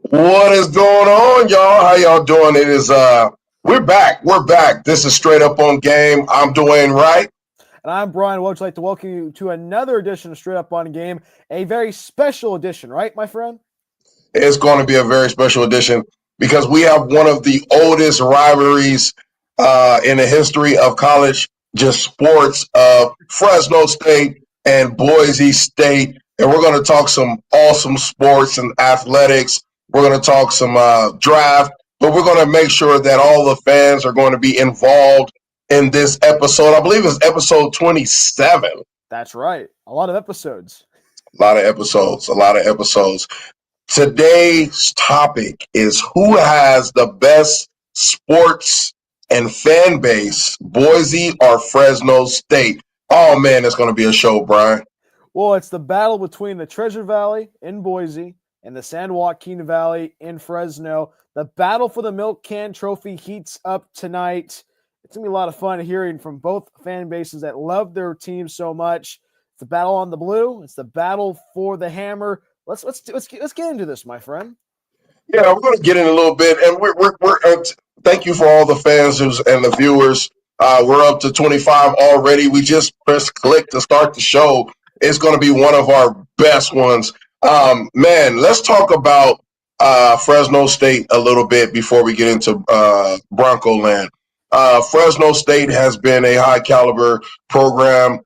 What is going on, y'all? How y'all doing? It is we're back. We're back. This is Straight Up on Game. I'm Dwayne Wright. And I'm Bryan Welch. I'd like to welcome you to another edition of Straight Up on Game, a very special edition, right, my friend? It's going to be a very special edition because we have one of the oldest rivalries in the history of college just sports of Fresno State and Boise State. And we're going to talk some awesome sports and athletics. We're going to talk some draft, but we're going to make sure that all the fans are going to be involved in this episode. I believe it's episode 27. That's right. A lot of episodes. A lot of episodes. A lot of episodes. Today's topic is who has the best sports and fan base, Boise or Fresno State? Oh, man, it's going to be a show, Brian. Well, it's the battle between the Treasure Valley in Boise and the San Joaquin Valley in Fresno. The battle for the Milk Can Trophy heats up tonight. It's going to be a lot of fun hearing from both fan bases that love their team so much. It's the battle on the blue. It's the battle for the hammer. Let's get into this, my friend. Yeah, we're going to get in a little bit, and we're thank you for all the fans and the viewers. We're up to 25 already. We just pressed click to start the show. It's going to be one of our best ones. Man, let's talk about Fresno State a little bit before we get into Bronco land. Fresno State has been a high caliber program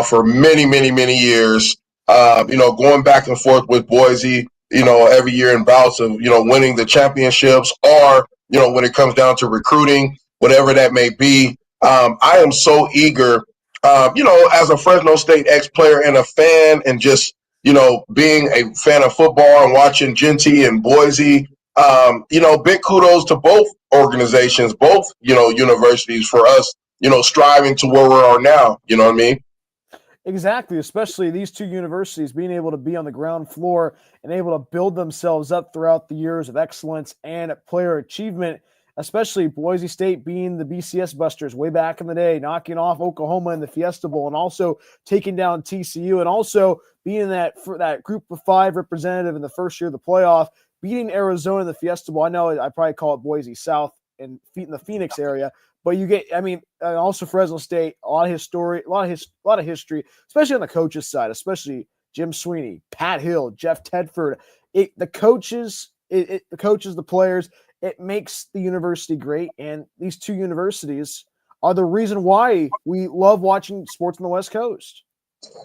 for many, many, many years. Going back and forth with Boise, every year in bouts of, winning the championships or, when it comes down to recruiting, whatever that may be. I am so eager, as a Fresno State ex-player and a fan and just, being a fan of football and watching Genty and Boise, big kudos to both organizations, both, universities for us, striving to where we are now. You know what I mean? Exactly, especially these two universities being able to be on the ground floor and able to build themselves up throughout the years of excellence and player achievement, especially Boise State being the BCS Busters way back in the day, knocking off Oklahoma in the Fiesta Bowl and also taking down TCU and also being that group of five representative in the first year of the playoff, beating Arizona in the Fiesta Bowl. I know I probably call it Boise South in the Phoenix area. But you get, also Fresno State, a lot of history, especially on the coaches' side, especially Jim Sweeney, Pat Hill, Jeff Tedford. The coaches, the players, it makes the university great. And these two universities are the reason why we love watching sports on the West Coast.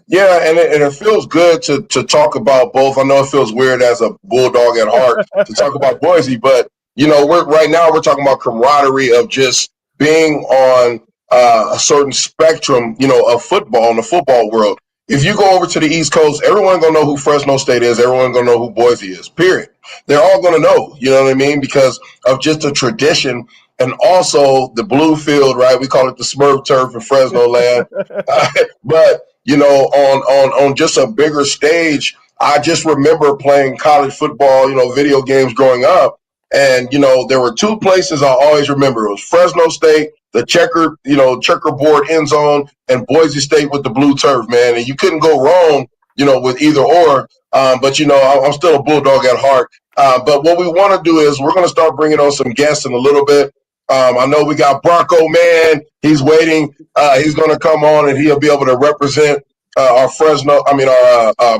Yeah, and it feels good to talk about both. I know it feels weird as a Bulldog at heart to talk about Boise, but, we're talking about camaraderie of just being on a certain spectrum, of football in the football world. If you go over to the East Coast, everyone gonna know who Fresno State is. Everyone gonna know who Boise is. Period. They're all gonna know. You know what I mean? Because of just the tradition and also the blue field, right? We call it the Smurf turf in Fresno land. But on just a bigger stage, I just remember playing college football, video games growing up. And, there were two places I always remember. It was Fresno State, the checkerboard end zone, and Boise State with the blue turf, man. And you couldn't go wrong, with either or. But, I'm still a Bulldog at heart. But what we want to do is we're going to start bringing on some guests in a little bit. I know we got Bronco Man. He's waiting. He's going to come on and he'll be able to represent our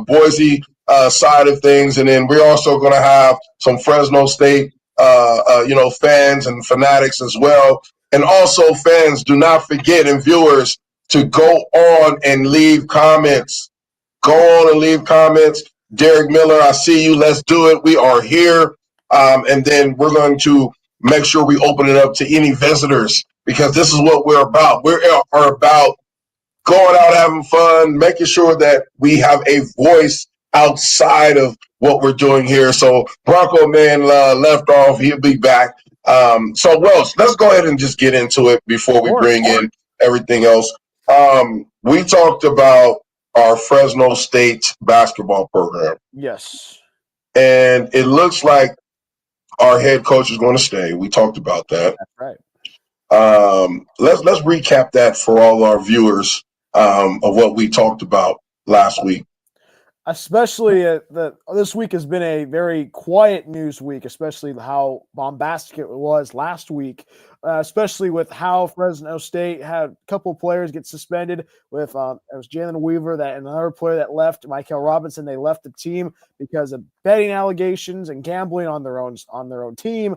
Boise side of things. And then we're also going to have some Fresno State fans and fanatics as well. And also fans, do not forget, and viewers, to go on and leave comments. Go on and leave comments. Derek Miller, I see you. Let's do it. We are here. And then we're going to make sure we open it up to any visitors because this is what we're about. We are about going out, having fun, making sure that we have a voice outside of what we're doing here. So Bronco Man left off. He'll be back. So Welch, let's go ahead and just get into it before we bring in everything else. We talked about our Fresno State basketball program. Yes. And it looks like our head coach is going to stay. We talked about that. That's right. Let's recap that for all our viewers of what we talked about last week. Especially this week has been a very quiet news week, especially how bombastic it was last week, especially with how Fresno State had a couple of players get suspended. With it was Jalen Weaver that and another player that left, Michael Robinson. They left the team because of betting allegations and gambling on their own team.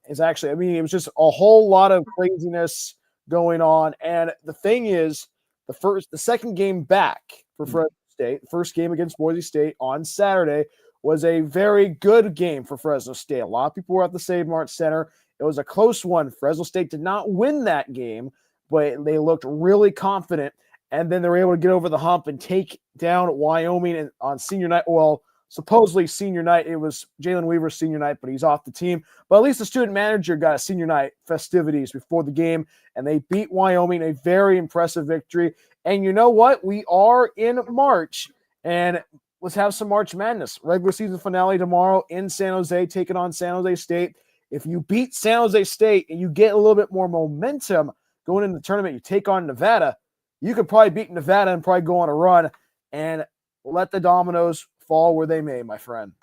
Is actually, I mean, it was just a whole lot of craziness going on. And the thing is, the second game back for Fresno State, first game against Boise State on Saturday, was a very good game for Fresno State. A lot of people were at the Save Mart Center. It was a close one. Fresno State did not win that game, but they looked really confident, and then they were able to get over the hump and take down Wyoming on senior night. Well, supposedly senior night. It was Jalen Weaver's senior night, but he's off the team. But at least the student manager got a senior night festivities before the game, and they beat Wyoming, a very impressive victory. And you know what? We are in March, and let's have some March Madness. Regular season finale tomorrow in San Jose, taking on San Jose State. If you beat San Jose State and you get a little bit more momentum going into the tournament, you take on Nevada, you could probably beat Nevada and probably go on a run and let the dominoes fall where they may, my friend.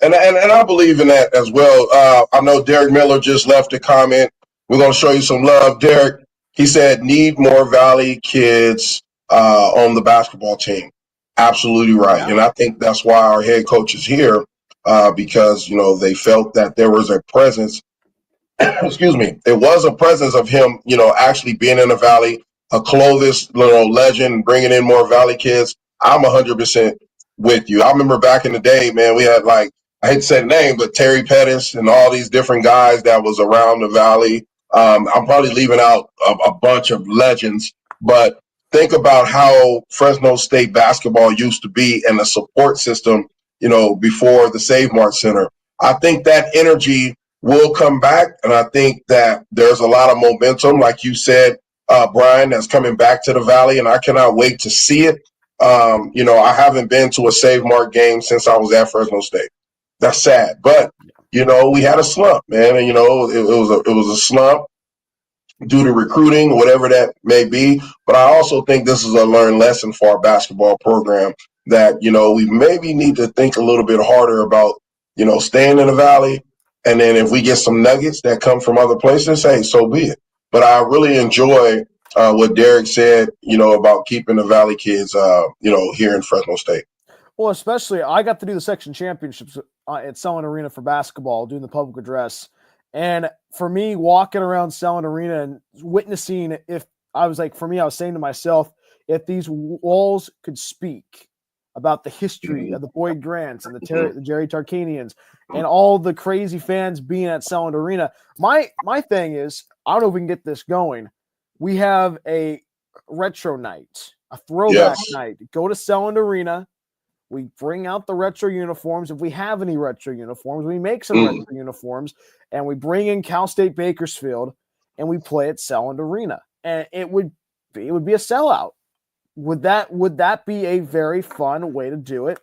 And I believe in that as well. I know Derek Miller just left a comment. We're going to show you some love, Derek. He said, need more Valley kids on the basketball team. Absolutely right. Yeah. And I think that's why our head coach is here because, you know, they felt that there was a presence. Excuse me. It was a presence of him, you know, actually being in the Valley, a Clovis, you know, legend, bringing in more Valley kids. I'm 100% with you. I remember back in the day, man, we had like, I hate to say the name, but Terry Pettis and all these different guys that was around the Valley. I'm probably leaving out a bunch of legends, but think about how Fresno State basketball used to be and the support system, you know, before the Save Mart Center. I think that energy will come back, and I think that there's a lot of momentum, like you said, Bryan, that's coming back to the Valley, and I cannot wait to see it. You know, I haven't been to a Save Mart game since I was at Fresno State. That's sad, but you know, we had a slump, man, and you know, it was a slump due to recruiting, whatever that may be. But I also think this is a learned lesson for our basketball program that, you know, we maybe need to think a little bit harder about, you know, staying in the Valley. And then if we get some nuggets that come from other places, hey, so be it. But I really enjoy what Derek said, you know, about keeping the Valley kids, you know, here in Fresno State. Well, especially I got to do the section championships at Selland Arena for basketball, doing the public address. And for me, walking around Selland Arena and witnessing, I was saying to myself, if these walls could speak about the history of the Boyd Grants and the Jerry Tarkanians and all the crazy fans being at Selland Arena, my thing is, I don't know if we can get this going. We have a retro night, a throwback night. Go to Selland Arena. We bring out the retro uniforms. If we have any retro uniforms, we make some retro uniforms, and we bring in Cal State Bakersfield, and we play at Selland Arena. And it would be a sellout. Would that be a very fun way to do it?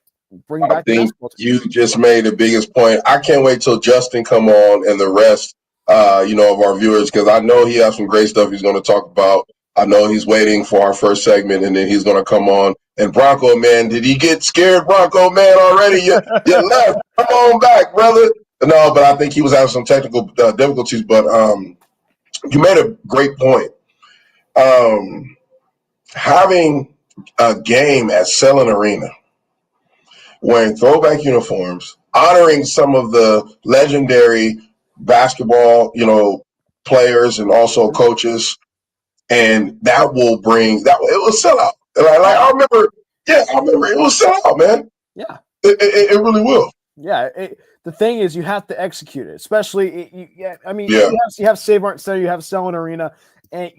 Bring back. I think you just made the biggest point. I can't wait till Justin come on and the rest, you know, of our viewers, because I know he has some great stuff he's going to talk about. I know he's waiting for our first segment, and then he's going to come on. And Bronco, man, did he get scared, Bronco, man, already? You left. Come on back, brother. No, but I think he was having some technical difficulties. But you made a great point. Having a game at Selland Arena, wearing throwback uniforms, honoring some of the legendary basketball, you know, players and also coaches, and that will bring that. It will sell out. I remember it will sell out, man. Yeah, it really will. Yeah, the thing is, you have to execute it, especially. You have Save Mart Center, you have Selland Arena, and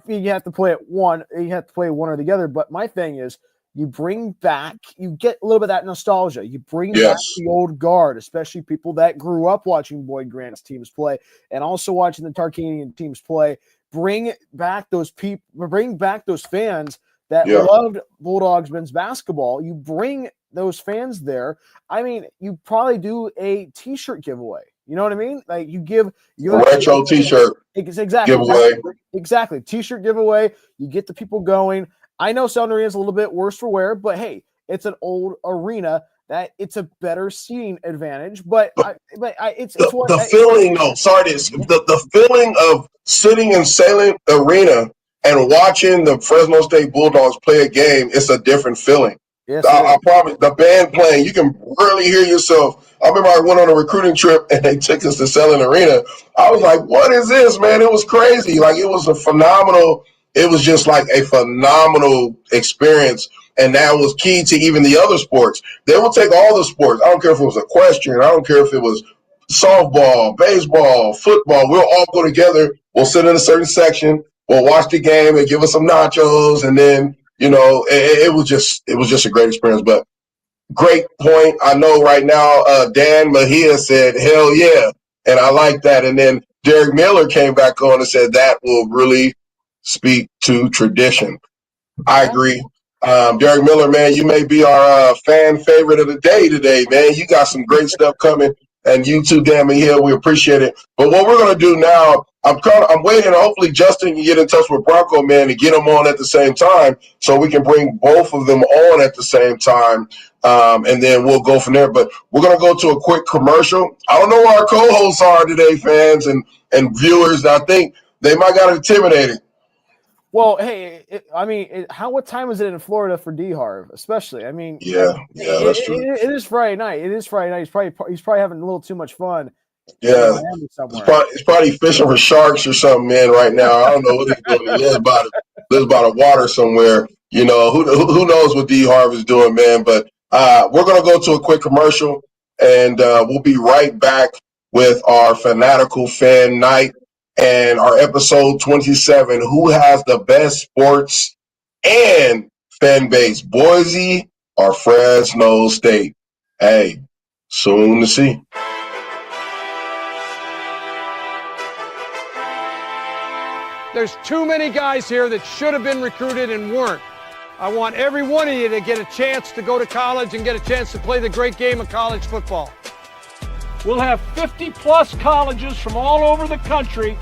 you have to play it one. You have to play one or the other. But my thing is, you get a little bit of that nostalgia. You bring back the old guard, especially people that grew up watching Boyd Grant's teams play and also watching the Tarkanian teams play. Bring back those people. Bring back those fans that loved Bulldogs men's basketball. You bring those fans there. I mean, you probably do a T-shirt giveaway. You know what I mean? Like you give a retro T-shirt giveaway. Exactly. T-shirt giveaway. You get the people going. I know Selland Arena is a little bit worse for wear, but hey, it's an old arena that it's a better seating advantage. But it's what the feeling. No, sorry, the feeling of sitting in Salem Arena and watching the Fresno State Bulldogs play a game. It's a different feeling. Yes, I promise. The band playing, you can really hear yourself. I remember I went on a recruiting trip and they took us to Salem Arena. I was like, "What is this, man?" It was crazy. Like it was a phenomenal. It was just like a phenomenal experience. And that was key to even the other sports. They will take all the sports. I don't care if it was equestrian. I don't care if it was softball, baseball, football. We'll all go together. We'll sit in a certain section. We'll watch the game and give us some nachos. And then, it was just a great experience. But great point. I know right now, Dan Mejia said, hell yeah. And I like that. And then Derek Miller came back on and said that will really speak to tradition. I agree. Derek Miller, man, you may be our fan favorite of the day today, man. You got some great stuff coming, and you too, Dan Mejia. We appreciate it. But what we're gonna do now, I'm waiting. Hopefully, Justin can get in touch with Bronco, man, and get them on at the same time, so we can bring both of them on at the same time, and then we'll go from there. But we're gonna go to a quick commercial. I don't know where our co-hosts are today, fans and viewers. I think they might got intimidated. Well, hey, what time is it in Florida for D Harv, especially? I mean, yeah, that's true. It is Friday night. He's probably having a little too much fun. Yeah, he's probably fishing for sharks or something, man. Right now, I don't know what he's doing. He lives by the water somewhere. Who knows what D Harv is doing, man? But we're gonna go to a quick commercial, and we'll be right back with our fanatical fan night. And our episode 27, who has the best sports and fan base, Boise or Fresno State? Hey, soon to see. There's too many guys here that should have been recruited and weren't. I want every one of you to get a chance to go to college and get a chance to play the great game of college football. We'll have 50-plus colleges from all over the country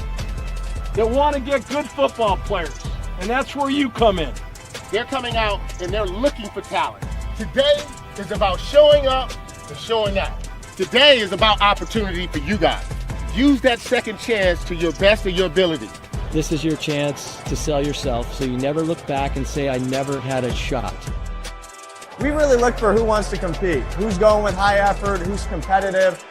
that want to get good football players, and that's where you come in. They're coming out and they're looking for talent. Today is about showing up and showing out. Today is about opportunity for you guys. Use that second chance to your best of your ability. This is your chance to sell yourself, so you never look back and say, I never had a shot. We really look for who wants to compete, who's going with high effort, who's competitive.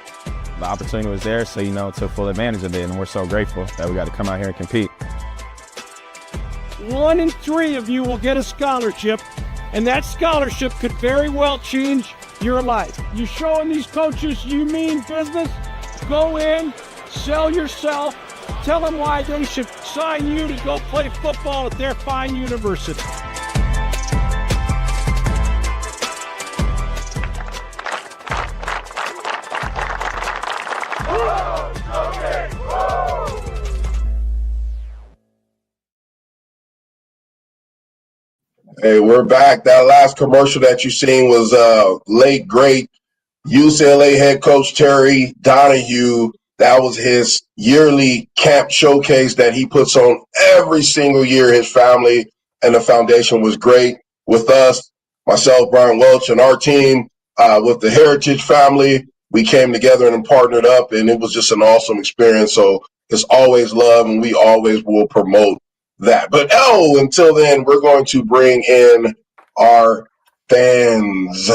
The opportunity was there, so took full advantage of it, and we're so grateful that we got to come out here and compete. 1 in 3 of you will get a scholarship, and that scholarship could very well change your life. You showing these coaches you mean business? Go in, sell yourself, tell them why they should sign you to go play football at their fine university. Hey, we're back. That last commercial that you seen was late, great UCLA head coach Terry Donahue. That was his yearly camp showcase that he puts on every single year. His family and the foundation was great with us, myself, Bryan Welch, and our team with the Heritage family. We came together and partnered up, and it was just an awesome experience. So it's always love, and we always will promote that. But until then, we're going to bring in our fans,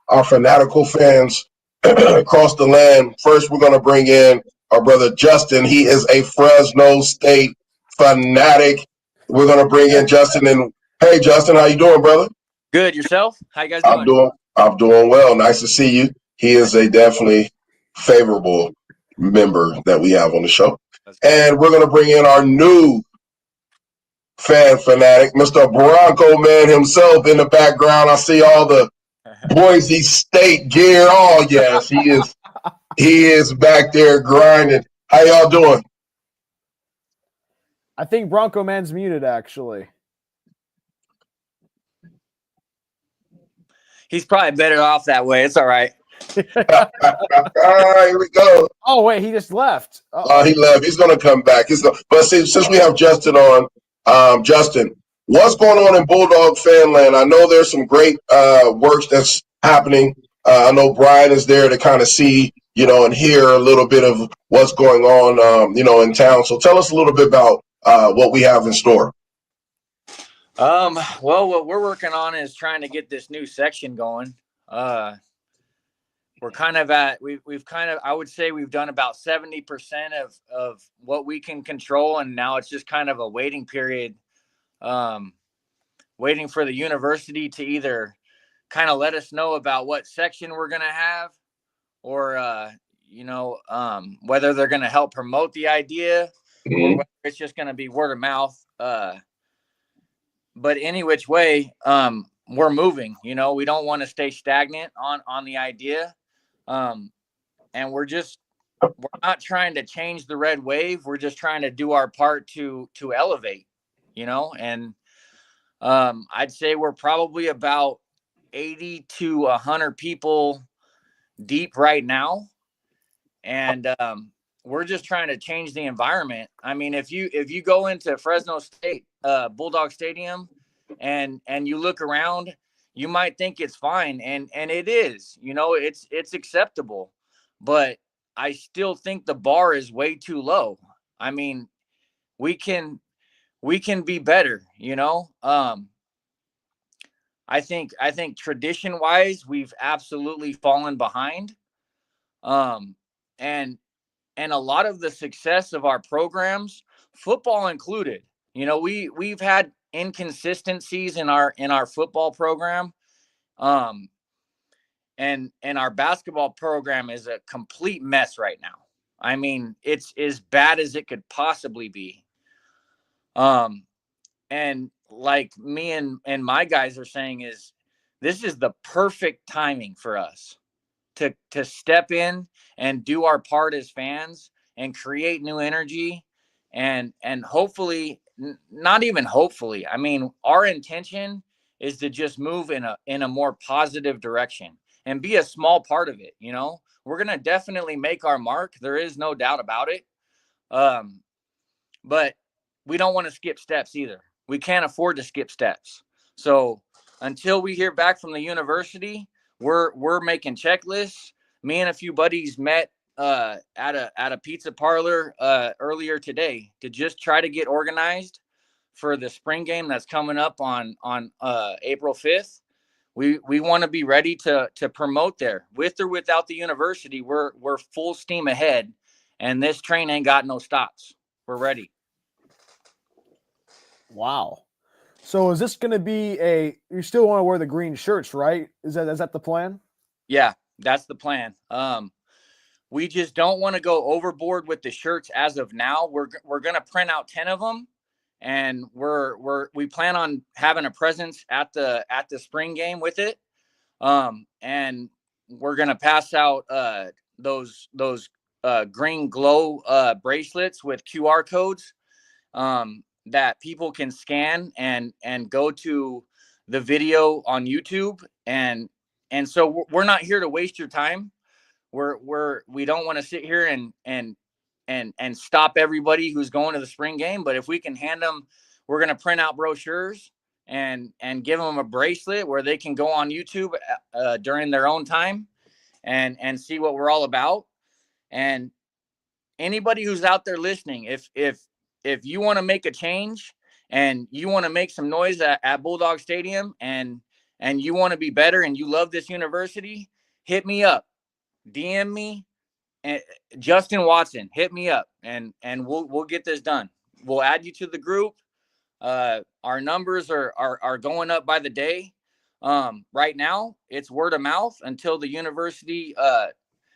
our fanatical fans across the land. First, we're going to bring in our brother Justin. He is a Fresno State fanatic. We're going to bring in Justin. And hey, Justin, how you doing, brother? Good. Yourself? How you guys doing? I'm doing well. Nice to see you. He is a definitely favorable member that we have on the show. And we're going to bring in our new fan fanatic, Mr. Bronco Man himself in the background. I see all the Boise State gear. Oh, yes, he is. He is back there grinding. How y'all doing? I think Bronco Man's muted, actually. He's probably better off that way. It's all right. All right, here we go. Oh, wait, he just left. He left. He's going to come back. But since we have Justin on, Justin, what's going on in Bulldog Fanland? I know there's some great work that's happening. I know Brian is there to kind of see, and hear a little bit of what's going on, in town. So tell us a little bit about what we have in store. Well, what we're working on is trying to get this new section going. We're kind of we've kind of, I would say we've done about 70% of what we can control. And now it's just kind of a waiting period, waiting for the university to either kind of let us know about what section we're going to have, or, whether they're going to help promote the idea, or whether it's just going to be word of mouth. But any which way, we're moving. We don't want to stay stagnant on the idea. And we're not trying to change the red wave. We're just trying to do our part to elevate, and I'd say we're probably about 80 to 100 people deep right now. And we're just trying to change the environment. I mean, if you go into Fresno State Bulldog Stadium and you look around, you might think it's fine, and it is. It's acceptable, but I still think the bar is way too low. I mean, we can be better. I think tradition wise, we've absolutely fallen behind. And a lot of the success of our programs, football included, we've had inconsistencies in our football program. And our basketball program is a complete mess right now. I mean, it's as bad as it could possibly be. And like me and my guys are saying, is this is the perfect timing for us to step in and do our part as fans and create new energy, and hopefully, not even hopefully, I mean, our intention is to just move in a more positive direction and be a small part of it. We're going to definitely make our mark. There is no doubt about it. But we don't want to skip steps either. We can't afford to skip steps. So until we hear back from the university, we're making checklists. Me and a few buddies met at a pizza parlor earlier today to just try to get organized for the spring game that's coming up on April 5th. We want to be ready to promote there. With or without the university, we're full steam ahead, and this train ain't got no stops. We're ready. Wow. So is this going to be you still want to wear the green shirts, right? Is that the plan? Yeah, that's the plan. We just don't want to go overboard with the shirts as of now. We're going to print out 10 of them, and we plan on having a presence at the spring game with it. And we're going to pass out those green glow bracelets with QR codes that people can scan and go to the video on YouTube. And so we're not here to waste your time. We don't want to sit here and stop everybody who's going to the spring game. But if we can hand them, we're going to print out brochures and give them a bracelet where they can go on YouTube during their own time and see what we're all about. And anybody who's out there listening, if you want to make a change and you want to make some noise at Bulldog Stadium and you want to be better and you love this university, hit me up, DM me, and Justin Watson, hit me up, and we'll get this done. We'll add you to the group. Our numbers are going up by the day. Right now it's word of mouth until the university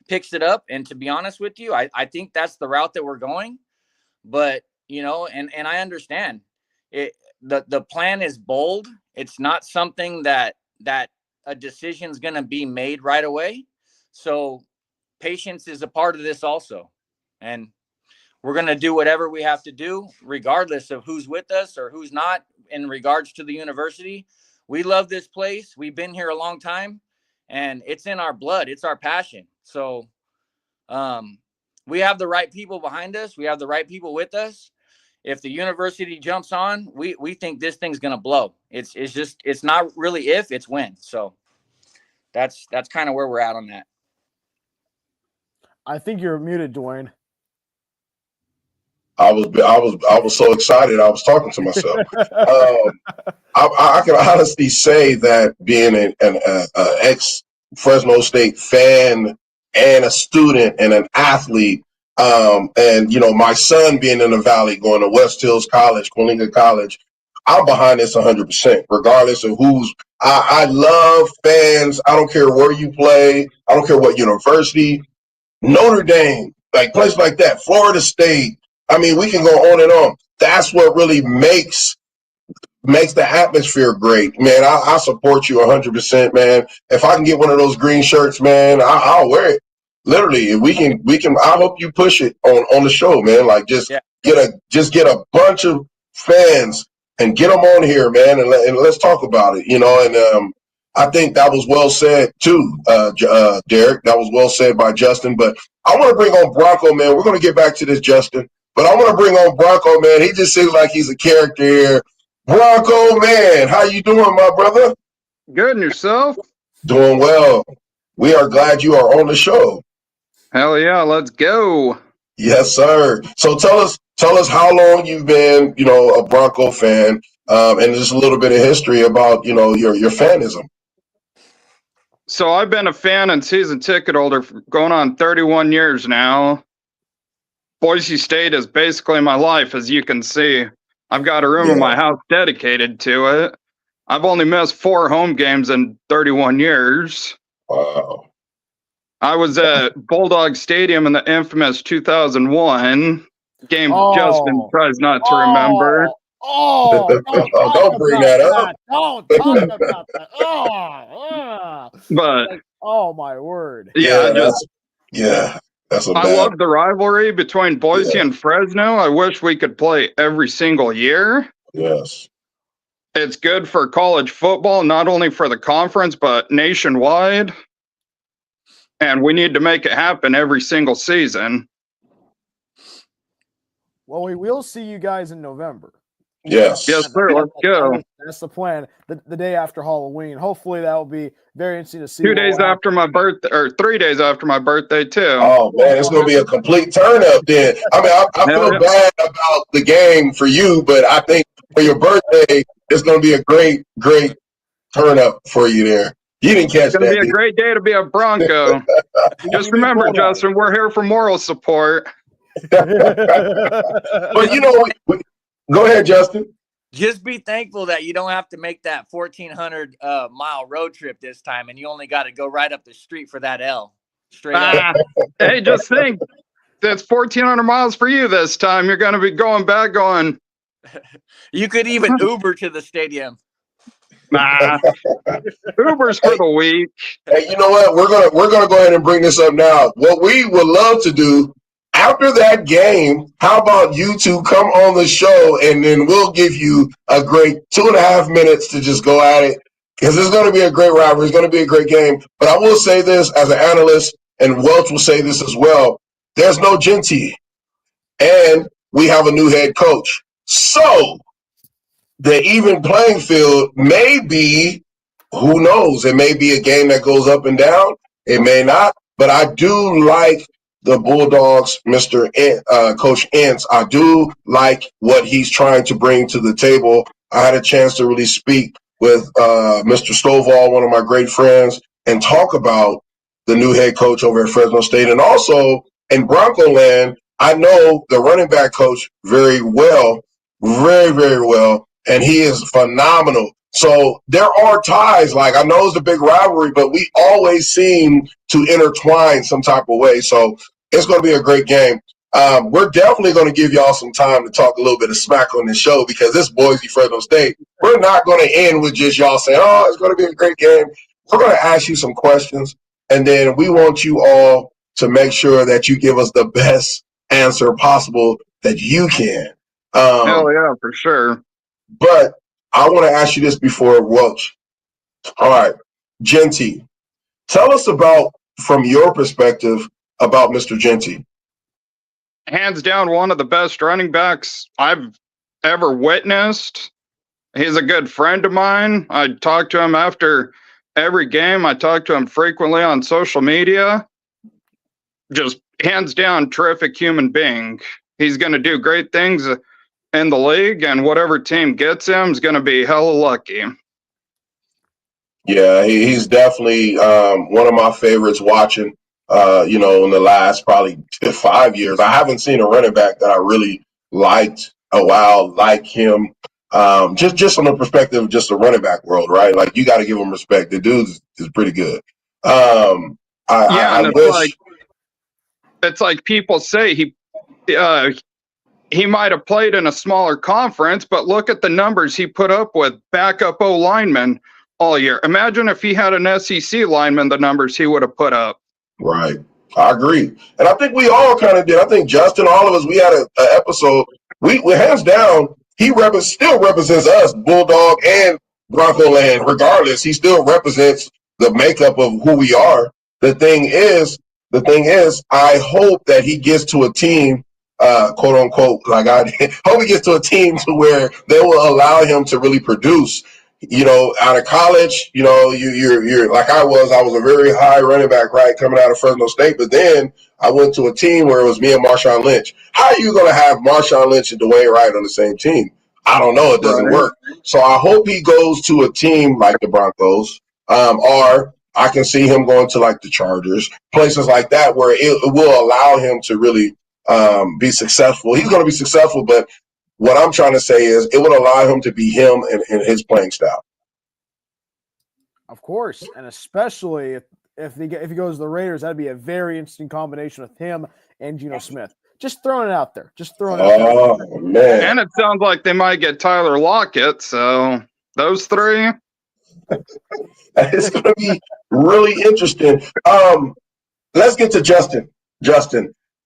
picks it up. And to be honest with you, I think that's the route that we're going. But and I understand it. The plan is bold. It's not something that a decision is going to be made right away. So patience is a part of this also. And we're going to do whatever we have to do, regardless of who's with us or who's not in regards to the university. We love this place. We've been here a long time, and it's in our blood. It's our passion. So we have the right people behind us. We have the right people with us. if the university jumps on, we think this thing's gonna blow. It's not really if, it's when. So that's kind of where we're at on that. I think you're muted, Dwayne. I was so excited. I was talking to myself. I can honestly say that being an ex Fresno State fan and a student and an athlete, and my son being in the Valley, going to West Hills College, Coalinga College, I'm behind this 100%, regardless of who's. I love fans. I don't care where you play. I don't care what university. Notre Dame, like places like that, Florida State. I mean, we can go on and on. That's what really makes the atmosphere great, man. I support you 100%, man. If I can get one of those green shirts, man, I'll wear it. Literally, if we can. I hope you push it on the show, man. Like get a bunch of fans and get them on here, man, and let's talk about it. And I think that was well said too, Derek. That was well said by Justin. But I want to bring on Bronco, man. We're going to get back to this, Justin. But I want to bring on Bronco, man. He just seems like he's a character here. Bronco, man, how you doing, my brother? Good, and yourself? Doing well. We are glad you are on the show. Hell yeah, let's go. Yes, sir. So tell us how long you've been, a Bronco fan, and just a little bit of history about, your fanism. So I've been a fan and season ticket holder for going on 31 years now. Boise State is basically my life, as you can see. I've got a room in my house dedicated to it. I've only missed 4 home games in 31 years. Wow. I was at Bulldog Stadium in the infamous 2001 game Justin tries not to remember. Don't bring that up. Don't talk about that. But oh my word. That's a bad. I love the rivalry between Boise and Fresno. I wish we could play every single year. Yes. It's good for college football, not only for the conference, but nationwide. And we need to make it happen every single season. Well, we will see you guys in November. Yes. Yes, sir. Let's go. That's the plan. The day after Halloween. Hopefully that will be very interesting to see. 2 days after my birthday, or 3 days after my birthday, too. Oh, man, it's going to be a complete turn up then. I mean, I feel bad about the game for you, but I think for your birthday, it's going to be a great, great turn up for you there. You didn't catch that. It's going to be a great day to be a Bronco. Just remember, Justin, we're here for moral support. But, go ahead, Justin. Just be thankful that you don't have to make that 1,400 mile road trip this time, and you only got to go right up the street for that L. Straight up. Hey, just think, that's 1,400 miles for you this time. You're going to be going back going. You could even Uber to the stadium. Uber's for the week. Hey, you know what? We're gonna go ahead and bring this up now. What we would love to do after that game, how about you two come on the show and then we'll give you a great 2.5 minutes to just go at it, because it's going to be a great rivalry. It's going to be a great game. But I will say this as an analyst, and Welch will say this as well. There's no Genty, and we have a new head coach. So the even playing field may be, who knows? It may be a game that goes up and down. It may not. But I do like the Bulldogs, Coach Ince. I do like what he's trying to bring to the table. I had a chance to really speak with Mr. Stovall, one of my great friends, and talk about the new head coach over at Fresno State. And also in Bronco land, I know the running back coach very well, very, very well, and he is phenomenal. So there are ties. Like, I know it's a big rivalry, but we always seem to intertwine some type of way. So it's going to be a great game. We're definitely going to give y'all some time to talk a little bit of smack on this show, because this Boise Fresno State, we're not going to end with just y'all saying, oh, it's going to be a great game. We're going to ask you some questions, and then we want you all to make sure that you give us the best answer possible that you can. Hell yeah, for sure. But I want to ask you this before Welch. All right, Genty, tell us about, from your perspective, about Mr. Genty. hands down one of the best running backs I've ever witnessed. He's a good friend of mine. I talk to him after every game. I talk to him frequently on social media. Just hands down, terrific human being. He's going to do great things in the league, and whatever team gets him is going to be hella lucky. Yeah, he's definitely one of my favorites watching, in the last probably 5 years. I haven't seen a running back that I really liked a while like him. Just from the perspective of just the running back world, right? Like, you got to give him respect. The dude is pretty good. I wish. It's like people say he might have played in a smaller conference, but look at the numbers he put up with backup O linemen all year. Imagine if he had an SEC lineman, the numbers he would have put up. Right. I agree. And I think we all kind of did. I think Justin, all of us, we had an episode. We hands down, he still represents us, Bulldog and Bronco land. Regardless, he still represents the makeup of who we are. The thing is, I hope that he gets to a team, quote unquote, like I hope he gets to a team to where they will allow him to really produce. Out of college, you're like I was a very high running back, right, coming out of Fresno State. But then I went to a team where it was me and Marshawn Lynch. How are you going to have Marshawn Lynch and Dwayne Wright on the same team? I don't know. It doesn't work. So I hope he goes to a team like the Broncos, or I can see him going to like the Chargers, places like that where it will allow him to really be successful. He's going to be successful, but what I'm trying to say is it would allow him to be him and his playing style. Of course, and especially if he goes to the Raiders, that'd be a very interesting combination with him and Geno Smith. Just throwing it out there. Oh, man. And it sounds like they might get Tyler Lockett, so those three. It's going to be really interesting. Let's get to Justin.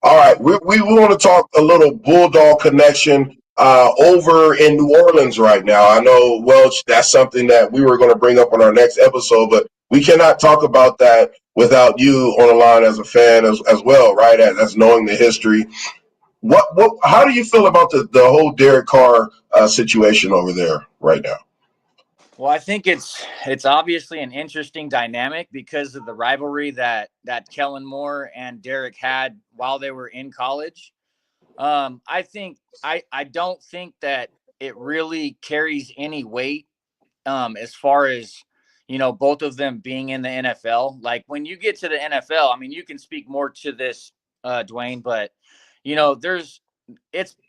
All right, we want to talk a little Bulldog connection over in New Orleans right now. I know, Welch, that's something that we were going to bring up on our next episode, but we cannot talk about that without you on the line as a fan as well, right? As knowing the history. How do you feel about the whole Derek Carr situation over there right now? Well, I think it's obviously an interesting dynamic because of the rivalry that Kellen Moore and Derek had while they were in college. I don't think that it really carries any weight as far as, both of them being in the NFL. Like, when you get to the NFL, I mean, you can speak more to this, Dwayne, but it's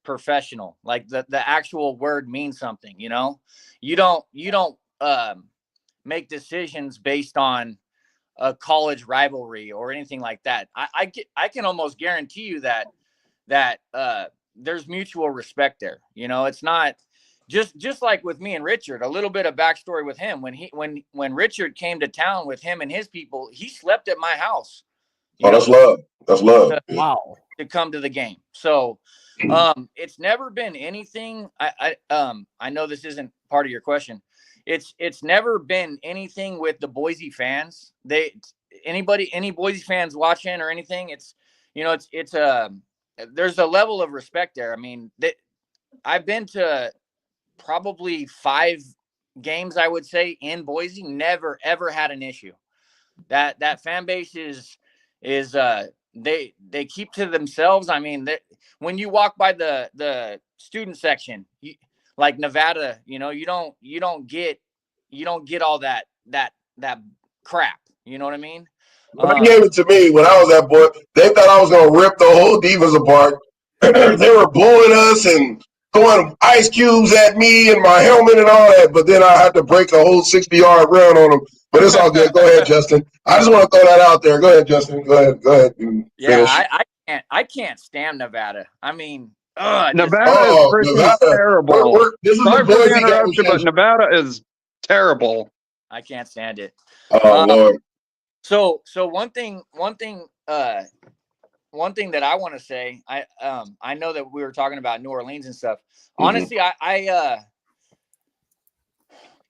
professional. Like, the actual word means something. You don't make decisions based on a college rivalry or anything like that. I can almost guarantee you that there's mutual respect there. It's not just like with me and Richard. A little bit of backstory with him: when Richard came to town with him and his people, he slept at my house. That's love. That's love. Wow. To come to the game. So it's never been anything. I know this isn't part of your question. It's never been anything with the Boise fans. Any Boise fans watching or anything, there's a level of respect there. I mean, I've been to probably 5 games, I would say, in Boise. Never ever had an issue. That fan base is they keep to themselves. I mean, when you walk by the student section, like Nevada, you don't get all that crap. You know what I mean? They gave it to me when I was that boy. They thought I was going to rip the whole Divas apart. They were booing us and throwing ice cubes at me and my helmet and all that. But then I had to break a whole 60-yard run on them. But it's all good. Go ahead, Justin. I just want to throw that out there. Go ahead, Justin. Go ahead. Yeah, I can't stand Nevada. I mean, Nevada is freaking terrible. This is Sorry for the interruption, but Nevada is terrible. I can't stand it. Oh, Lord. So one thing that I want to say, I know that we were talking about New Orleans and stuff. Honestly, I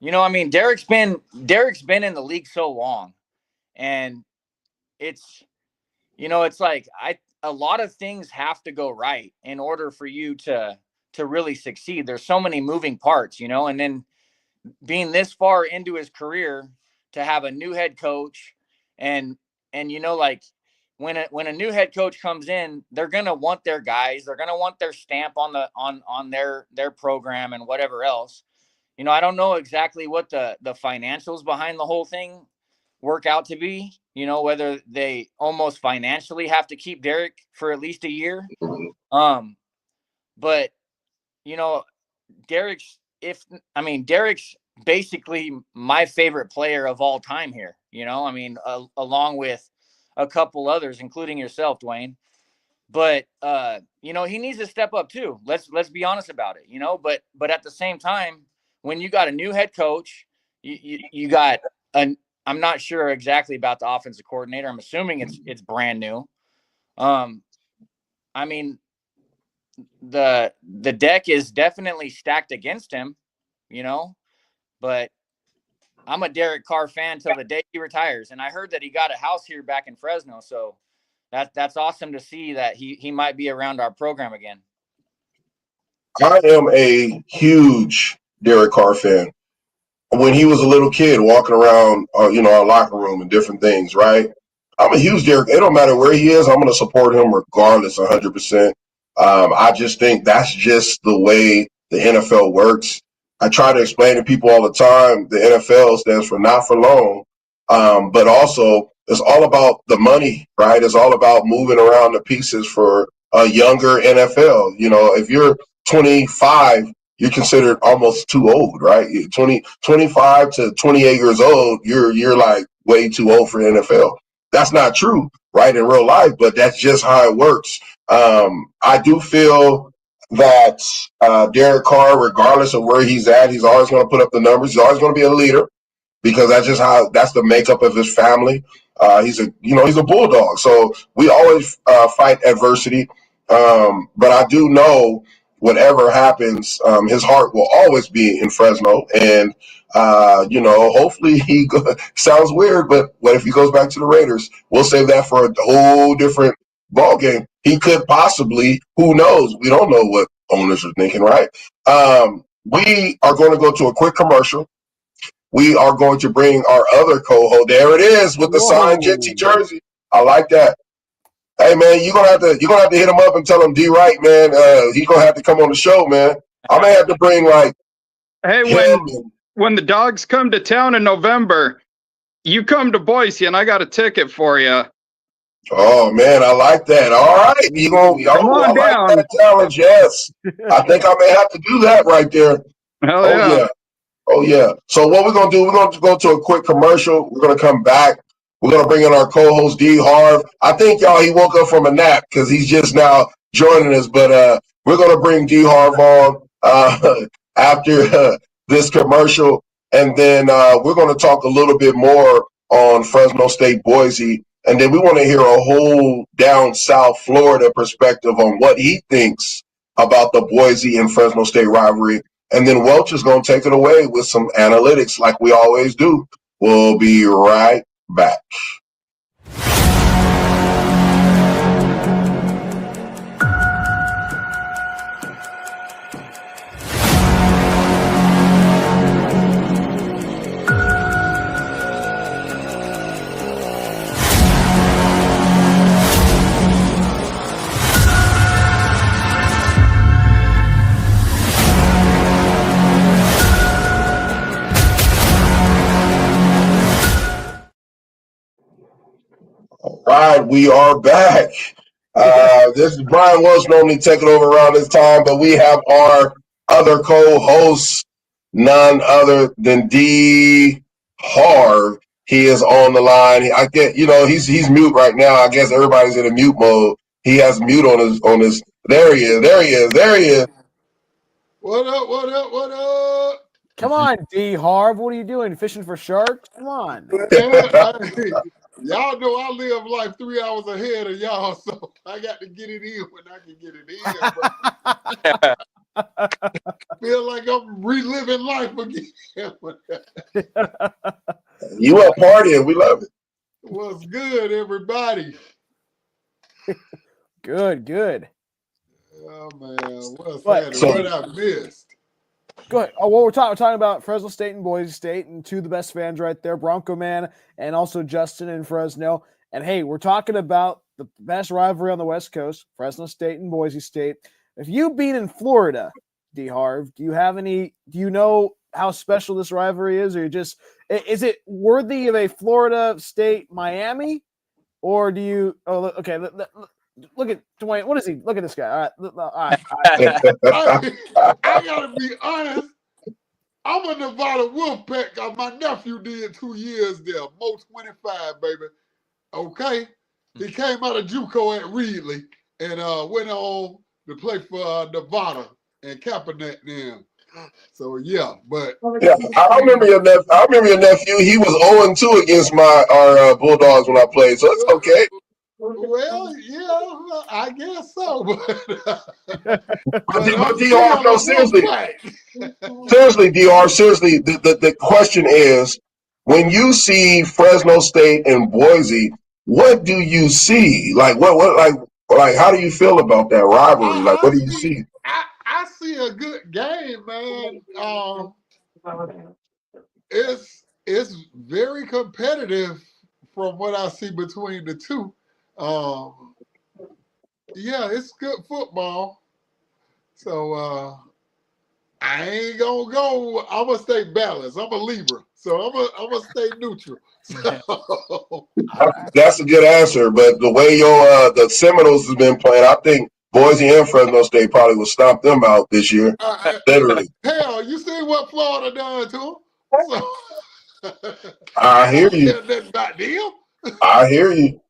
mean, Derek's been in the league so long, and it's like a lot of things have to go right in order for you to really succeed. There's so many moving parts, you know, and then being this far into his career to have a new head coach and you know, like when a new head coach comes in, they're going to want their guys, they're going to want their stamp on the on their program and whatever else. You know, I don't know exactly what the financials behind the whole thing work out to be, you know, whether they almost financially have to keep Derek for at least a year. But you know, Derek's basically my favorite player of all time here, you know, I mean, along with a couple others, including yourself, Dwayne. But you know, he needs to step up too. Let's be honest about it, you know, but at the same time, when you got a new head coach, you got I'm not sure exactly about the offensive coordinator. I'm assuming it's brand new. I mean, the deck is definitely stacked against him, you know, but I'm a Derek Carr fan till the day he retires. And I heard that he got a house here back in Fresno. So that's awesome to see that he might be around our program again. I am a huge Derek Carr fan. When he was a little kid walking around, you know, our locker room and different things, right? I'm a huge Derek. It don't matter where he is. I'm going to support him regardless, 100%. I just think that's just the way the NFL works. I try to explain to people all the time, the NFL stands for not for long, but also it's all about the money, right? It's all about moving around the pieces for a younger NFL. You know, if you're 25, you're considered almost too old, right? 25 to 28 years old, you're like way too old for the NFL. That's not true, right, in real life, but that's just how it works. I do feel that Derek Carr, regardless of where he's at, he's always going to put up the numbers. He's always going to be a leader because that's the makeup of his family. He's a bulldog. So we always fight adversity. But I do know whatever happens, his heart will always be in Fresno. And, you know, hopefully sounds weird, but what if he goes back to the Raiders? We'll save that for a whole different ball game. He could possibly, who knows? We don't know what owners are thinking, right? We are going to go to a quick commercial. We are going to bring our other co-host. There it is with the signed Jetty jersey. I like that. Hey man, you're gonna have to hit him up and tell him D Wright, man. He's gonna have to come on the show, man. I may have to bring when the dogs come to town in November, you come to Boise and I got a ticket for you. Oh man, I like that. All right, come on down. Like that challenge. Yes, I think I may have to do that right there. Hell yeah. Oh yeah. So what we're gonna do? We're gonna go to a quick commercial. We're gonna come back. We're going to bring in our co-host, D. Harv. I think, y'all, he woke up from a nap because he's just now joining us. But we're going to bring D. Harv on after this commercial. And then we're going to talk a little bit more on Fresno State, Boise. And then we want to hear a whole down South Florida perspective on what he thinks about the Boise and Fresno State rivalry. And then Welch is going to take it away with some analytics like we always do. We'll be right back. All right, we are back. This is Bryan Welch normally taking over around this time, but we have our other co-host, none other than D. Harv. He is on the line. I get, you know, he's mute right now. I guess everybody's in a mute mode. He has mute on his. There he is. What up? Come on, D. Harv. What are you doing? Fishing for sharks? Come on. Y'all know I live like 3 hours ahead of y'all, so I got to get it in when I can get it in. Feel like I'm reliving life again. You up partying. We love it. What's good, everybody? Good. Oh man, what's But- that? What I missed? Go ahead. Oh, well, we're talking about Fresno State and Boise State, and two of the best fans right there, Bronco Man and also Justin in Fresno. And hey, we're talking about the best rivalry on the West Coast, Fresno State and Boise State. If you beat in Florida, D. Harv, do you know how special this rivalry is, or is it worthy of a Florida State Miami, or do you? Oh, okay. Look at Dwayne. What is he? Look at this guy. All right. I gotta be honest. I'm a Nevada Wolfpack. My nephew did 2 years there. Mo 25, baby. Okay. He came out of JUCO at Reedley and went on to play for Nevada and Kaepernick now. So yeah, but Yeah, I remember your nephew. He was 0-2 against our Bulldogs when I played, so it's okay. well, yeah, I guess so. But DR, no, seriously, DR, seriously, the question is, when you see Fresno State and Boise, what do you see? Like like how do you feel about that rivalry? Like, what do you see? I see a good game, man. It's very competitive from what I see between the two. Yeah, it's good football. So I ain't gonna go. I'm gonna stay balanced. I'm a Libra, so I'm gonna stay neutral. So. That's a good answer, but the way the Seminoles has been playing, I think Boise and Fresno State probably will stomp them out this year. Literally. Hell, you see what Florida done to them? So, I hear you. Nothing about them. I hear you.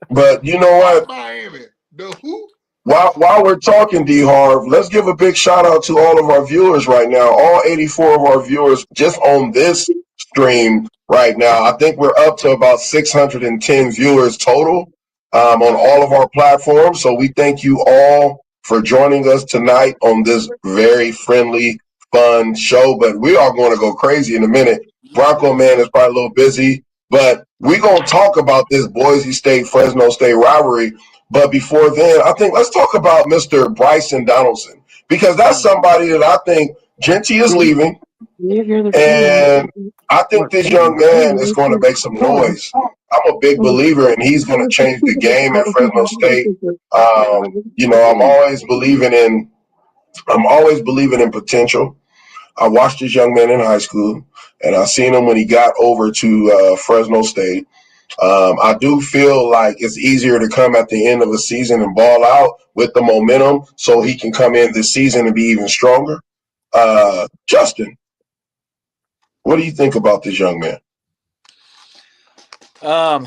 But you know what? Miami, the who? While we're talking, D. Harv, let's give a big shout out to all of our viewers right now. All 84 of our viewers just on this stream right now. I think we're up to about 610 viewers total on all of our platforms. So we thank you all for joining us tonight on this very friendly, fun show. But we are going to go crazy in a minute. Bronco Man is probably a little busy, but we're going to talk about this Boise State, Fresno State rivalry. But before then, I think let's talk about Mr. Bryson Donaldson, because that's somebody that I think Genty is leaving. And I think this young man is going to make some noise. I'm a big believer, and he's going to change the game at Fresno State. You know, I'm always believing in potential. I watched this young man in high school, and I seen him when he got over to Fresno State. I do feel like it's easier to come at the end of a season and ball out with the momentum so he can come in this season and be even stronger. Justin, what do you think about this young man? I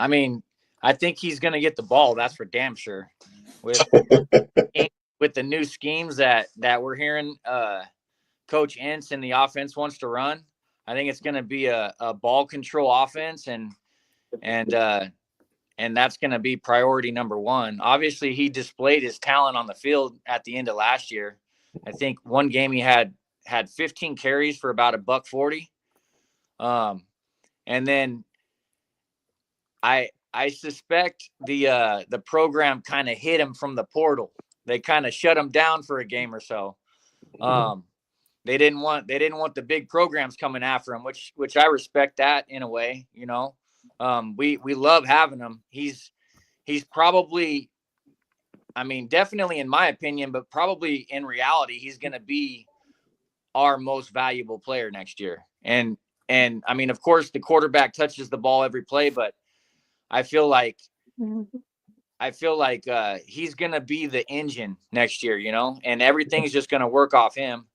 mean, I think he's going to get the ball. That's for damn sure. With the new schemes that we're hearing, Coach Ince and the offense wants to run. I think it's going to be a ball control offense, and that's going to be priority number one. Obviously, he displayed his talent on the field at the end of last year. I think one game he had 15 carries for about $140. And then I suspect the program kind of hit him from the portal. They kind of shut him down for a game or so. They didn't want the big programs coming after him, which I respect that in a way. You know, we love having him. He's probably, I mean, definitely in my opinion, but probably in reality, he's going to be our most valuable player next year. And I mean, of course, the quarterback touches the ball every play, but I feel like he's going to be the engine next year, you know, and everything's just going to work off him.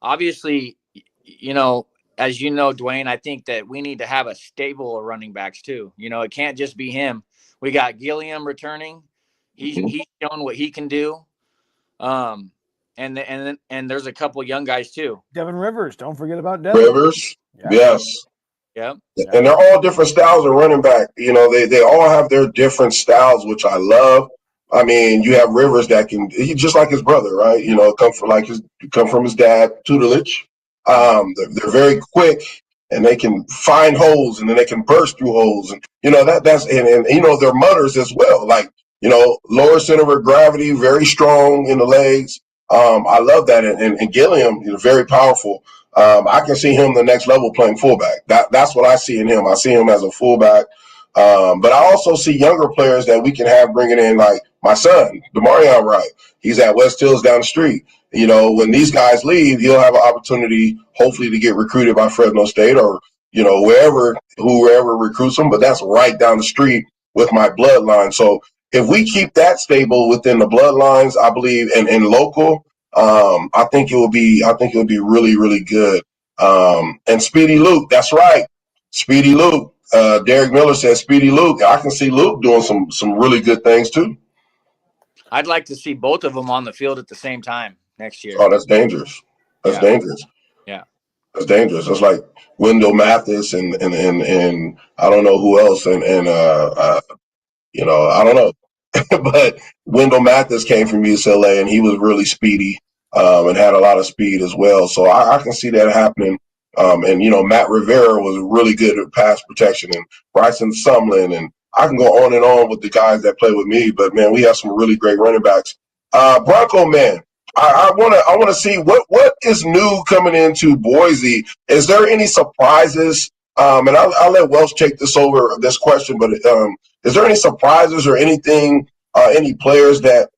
Obviously, you know, as you know, Dwayne, I think that we need to have a stable of running backs too. You know, it can't just be him. We got Gilliam returning. He's shown what he can do. And there's a couple young guys too. Devin Rivers. Don't forget about Devin. Rivers. Yeah. Yes. Yep. And they're all different styles of running back. You know, they all have their different styles, which I love. I mean, you have Rivers that he's just like his brother, right? You know, come from his dad tutelage. They're very quick and they can find holes, and then they can burst through holes, and that's you know, they're mutters as well. Like, you know, lower center of gravity, very strong in the legs. I love that, and Gilliam, very powerful. I can see him the next level playing fullback. That's what I see in him. I see him as a fullback. But I also see younger players that we can have bringing in, like my son, Bryan Wright. He's at West Hills down the street. You know, when these guys leave, he'll have an opportunity, hopefully, to get recruited by Fresno State or, you know, whoever recruits him. But that's right down the street with my bloodline. So if we keep that stable within the bloodlines, I believe, and local, I think it will be really, really good. And Speedy Luke, that's right, Speedy Luke. Derek Miller said Speedy Luke. I can see Luke doing some really good things too. I'd like to see both of them on the field at the same time next year. Oh, that's dangerous. That's dangerous. Yeah, that's dangerous. It's like Wendell Mathis and I don't know who else and you know, I don't know. But Wendell Mathis came from UCLA, and he was really speedy and had a lot of speed as well. So I can see that happening. And, you know, Matt Rivera was really good at pass protection, and Bryson Sumlin, and I can go on and on with the guys that play with me. But, man, we have some really great running backs. Bronco, man, I want to see what is new coming into Boise. Is there any surprises? And I'll let Welch take this question, but is there any surprises or anything, any players that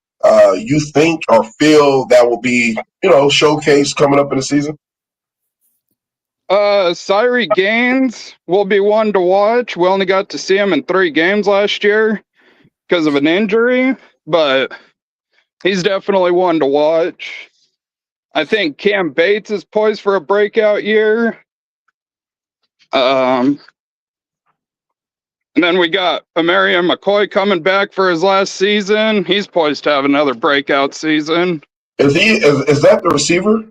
you think or feel that will be, you know, showcased coming up in the season? Cyree Gaines will be one to watch. We only got to see him in 3 games last year because of an injury, but he's definitely one to watch. I think Cam Bates is poised for a breakout year. And then we got Amarian McCoy coming back for his last season. He's poised to have another breakout season. Is that the receiver?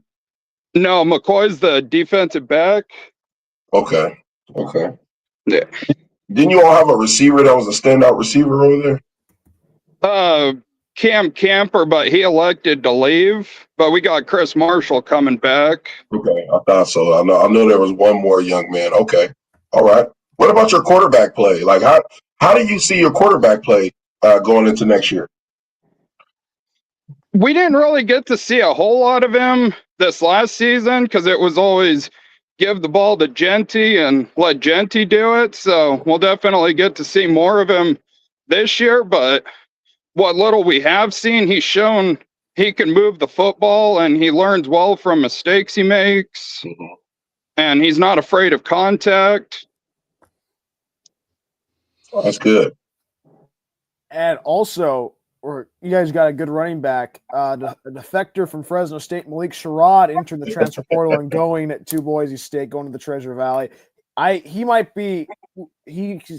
No, McCoy's the defensive back. Okay. Yeah. Didn't you all have a receiver that was a standout receiver over there? Cam Camper, but he elected to leave. But we got Chris Marshall coming back. Okay, I thought so. I know there was one more young man. Okay, all right. What about your quarterback play? Like, how do you see your quarterback play going into next year? We didn't really get to see a whole lot of him this last season because it was always give the ball to Genty and let Genty do it. So we'll definitely get to see more of him this year. But what little we have seen, he's shown he can move the football, and he learns well from mistakes he makes. Mm-hmm. And he's not afraid of contact. That's good. And also, you guys got a good running back. A defector from Fresno State, Malik Sherrod, entered the transfer portal and going to Boise State, going to the Treasure Valley. He's going to be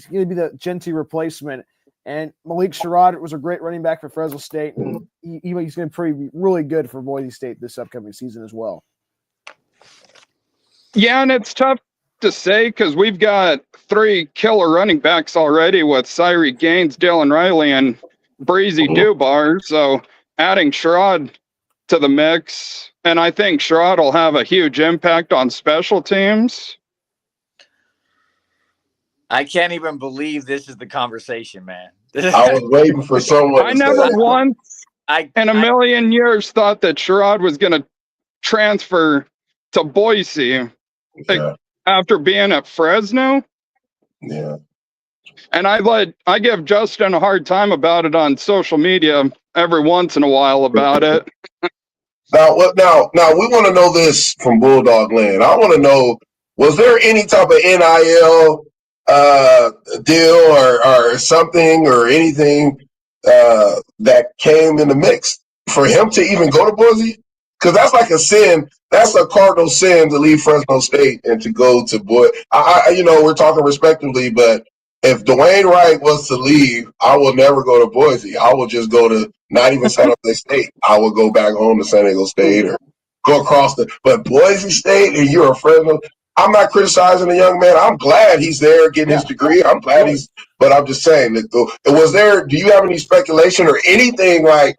the Genty replacement. And Malik Sherrod was a great running back for Fresno State, and he's going to be really good for Boise State this upcoming season as well. Yeah, and it's tough to say because we've got 3 killer running backs already with Cyree Gaines, Dylan Riley, and Breezy Dubar. So adding Sherrod to the mix, and I think Sherrod will have a huge impact on special teams. I can't even believe this is the conversation, man. I was waiting for someone. I never once in a million years thought that Sherrod was going to transfer to Boise after being at Fresno. Yeah. And I give Justin a hard time about it on social media every once in a while about it. Now, we want to know this from Bulldog Land. I want to know, was there any type of NIL deal or something or anything that came in the mix for him to even go to Boise? Because that's like a sin. That's a cardinal sin to leave Fresno State and to go to Boise. We're talking respectively, but if Dwayne Wright was to leave, I will never go to Boise. I will just go to not even San Jose State. I will go back home to San Diego State or go across but Boise State and you're a Fresno. I'm not criticizing the young man. I'm glad he's there getting his degree. I'm glad but I'm just saying that do you have any speculation or anything like,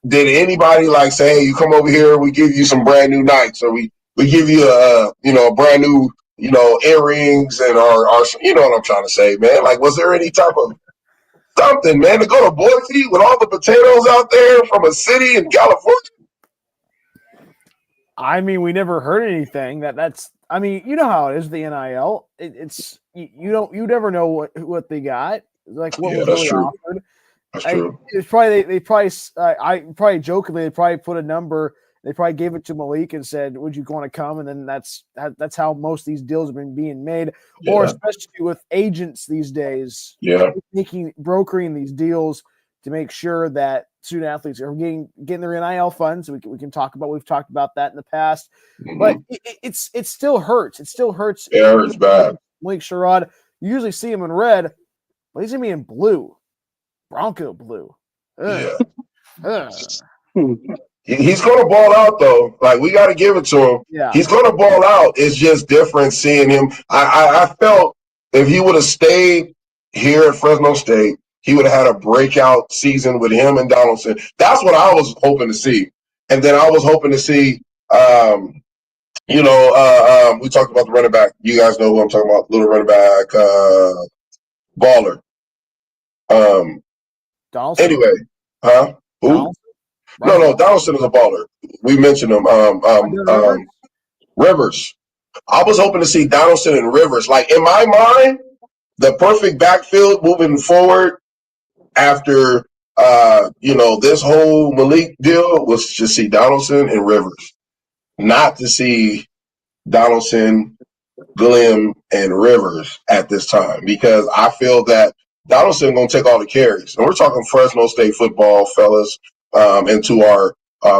did anybody like say, hey, you come over here, we give you some brand new Nikes, or we give you a brand new earrings and our you know what I'm trying to say, man. Like, was there any type of something, man, to go to Boise with all the potatoes out there from a city in California? I mean, we never heard anything. That's. I mean, you know how it is. The NIL. It's you never know what they got. Like what was really true. offered. That's true. It's probably they probably I probably jokingly they probably put a number. They probably gave it to Malik and said, "Would you want to come?" And then that's how most of these deals have been being made, or especially with agents these days, brokering these deals to make sure that student athletes are getting their NIL funds. We can talk about. We've talked about that in the past, but it still hurts. It still hurts. It hurts bad. Malik Sherrod, you usually see him in red, but he's gonna be in blue, Bronco blue. He's going to ball out, though. Like, we got to give it to him. Yeah. He's going to ball out. It's just different seeing him. I felt if he would have stayed here at Fresno State, he would have had a breakout season with him and Donaldson. That's what I was hoping to see. And then I was hoping to see, we talked about the running back. You guys know who I'm talking about, little running back, baller. Donaldson? Anyway, huh? Who? Donaldson? No, Donaldson is a baller. We mentioned him. Rivers. I was hoping to see Donaldson and Rivers. Like, in my mind, the perfect backfield moving forward after, this whole Malik deal was to see Donaldson and Rivers. Not to see Donaldson, Glim, and Rivers at this time, because I feel that Donaldson going to take all the carries. And we're talking Fresno State football, fellas. And to our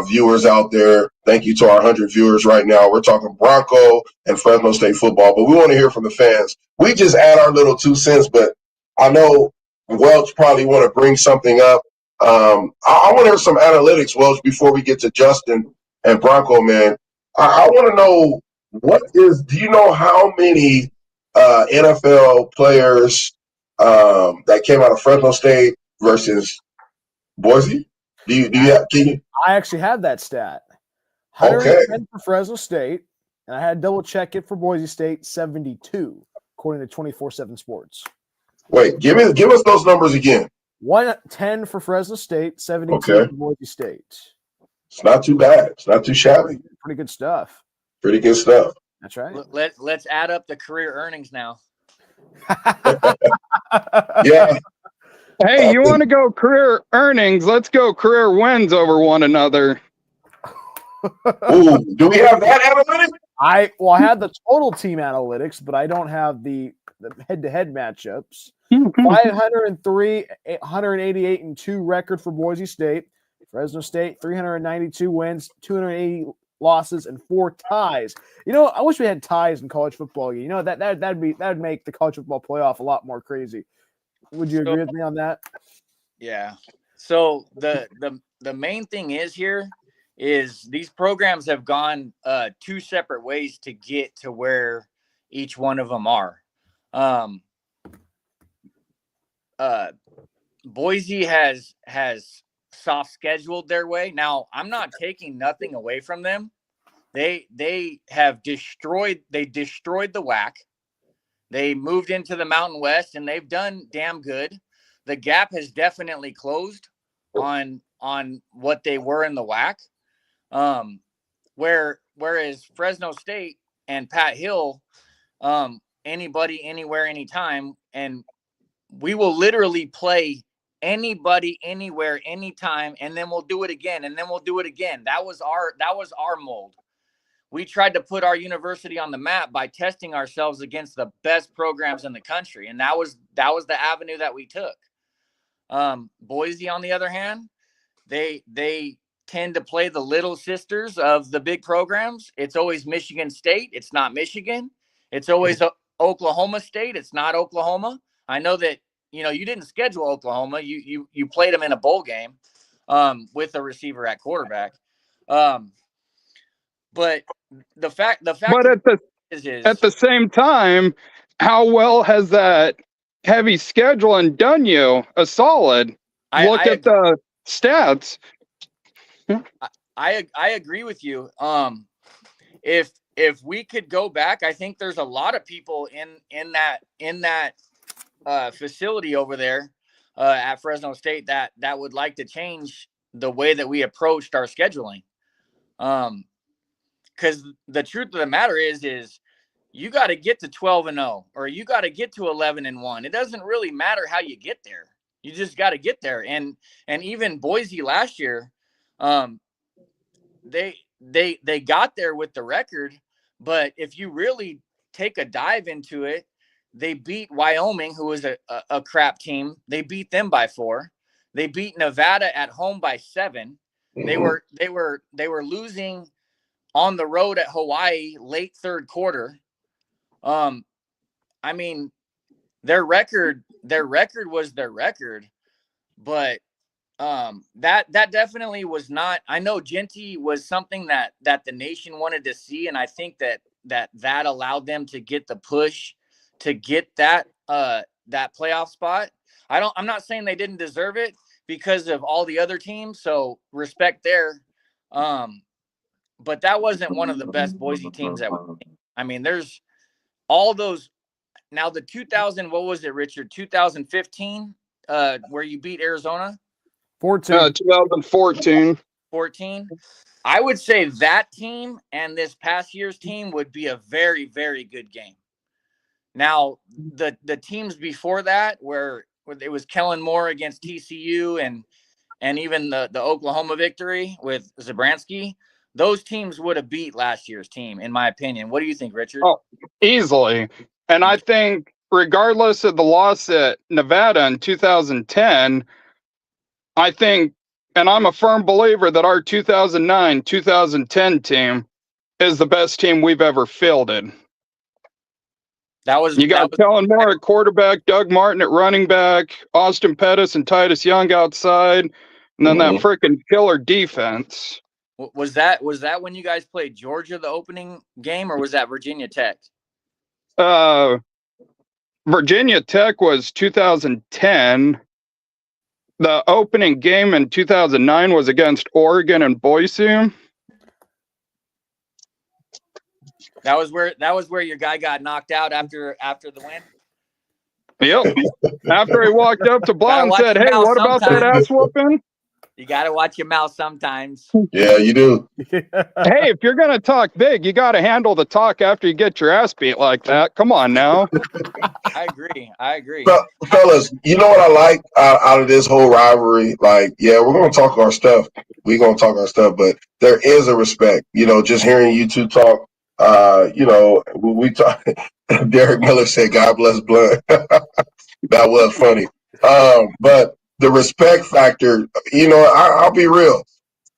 viewers out there, thank you to our 100 viewers right now. We're talking Bronco and Fresno State football, but we want to hear from the fans. We just add our little 2 cents, but I know Welch probably want to bring something up. I want to hear some analytics, Welch, before we get to Justin and Bronco, man. I want to know do you know how many NFL players that came out of Fresno State versus Boise? Can you? I actually have that stat. Okay. 110 for Fresno State, and I had to double check it for Boise State, 72, according to 24/7 Sports. Wait, give us those numbers again. 110 for Fresno State, 72 for Boise State. It's not too bad. It's not too shabby. Pretty good stuff. Pretty good stuff. That's right. Let's add up the career earnings now. Yeah. Hey, you want to go career earnings? Let's go career wins over one another. Ooh, do we have that analytics? I had the total team analytics, but I don't have the head-to-head matchups. 503, 188 and 2 record for Boise State. Fresno State 392 wins, 280 losses, and 4 ties. I wish we had ties in college football. That'd make the college football playoff a lot more crazy. Would you agree with me on that? Yeah. So the main thing is these programs have gone 2 separate ways to get to where each one of them are. Boise has soft scheduled their way. Now, I'm not taking nothing away from them. They destroyed the WAC. They moved into the Mountain West, and they've done damn good. The gap has definitely closed on what they were in the WAC. Whereas Fresno State and Pat Hill, anybody, anywhere, anytime, and we will literally play anybody, anywhere, anytime, and then we'll do it again, and then we'll do it again. That was our mold. We tried to put our university on the map by testing ourselves against the best programs in the country, and that was the avenue that we took. Boise, on the other hand, they tend to play the little sisters of the big programs. It's always Michigan State. It's not Michigan. It's always Oklahoma State. It's not Oklahoma. I know that you didn't schedule Oklahoma. You played them in a bowl game with a receiver at quarterback. But the fact But at the same time, how well has that heavy scheduling done you a solid? Look at the stats. I agree with you. If if we could go back, I think there's a lot of people in that facility over there at Fresno State that would like to change the way that we approached our scheduling. Because the truth of the matter is you got to get to 12-0 or you got to get to 11-1. It doesn't really matter how you get there. You just got to get there. And even Boise last year, they got there with the record, but if you really take a dive into it, they beat Wyoming, who was a crap team. They beat them by 4. They beat Nevada at home by 7. Mhm. They were losing on the road at Hawaii late third quarter. I mean, their record was their record, but that definitely was not. I know Genty was something that the nation wanted to see, and I think that allowed them to get the push to get that playoff spot. I'm not saying they didn't deserve it because of all the other teams, so respect there. But that wasn't one of the best Boise teams that we. I mean, there's all those. Now the 2000, what was it, Richard? 2015, where you beat Arizona. 2014. 14. I would say that team and this past year's team would be a very, very good game. Now, the teams before that, where it was Kellen Moore against TCU and even the Oklahoma victory with Zabransky, those teams would have beat last year's team, in my opinion. What do you think, Richard? Oh, easily. And I think regardless of the loss at Nevada in 2010, I think, and I'm a firm believer that our 2009, 2010 team is the best team we've ever fielded. You got Kellen Moore at quarterback, Doug Martin at running back, Austin Pettis and Titus Young outside, and then that freaking killer defense. Was that when you guys played Georgia the opening game, or was that Virginia Tech? Virginia Tech was 2010. The opening game in 2009 was against Oregon and Boise. That was where your guy got knocked out after the win. Yep. After he walked up to Blau and said, "Hey, what about that ass whooping?" You got to watch your mouth sometimes. Yeah, you do. Hey, if you're going to talk big, you got to handle the talk after you get your ass beat like that. Come on now. I agree. But, fellas, you know what I like out of this whole rivalry? Like, yeah, we're going to talk our stuff. We're going to talk our stuff, but there is a respect. You know, just hearing you two talk, you know, we talk. Derek Miller said, "God bless Blunt." That was funny. But the respect factor, you know, I'll be real.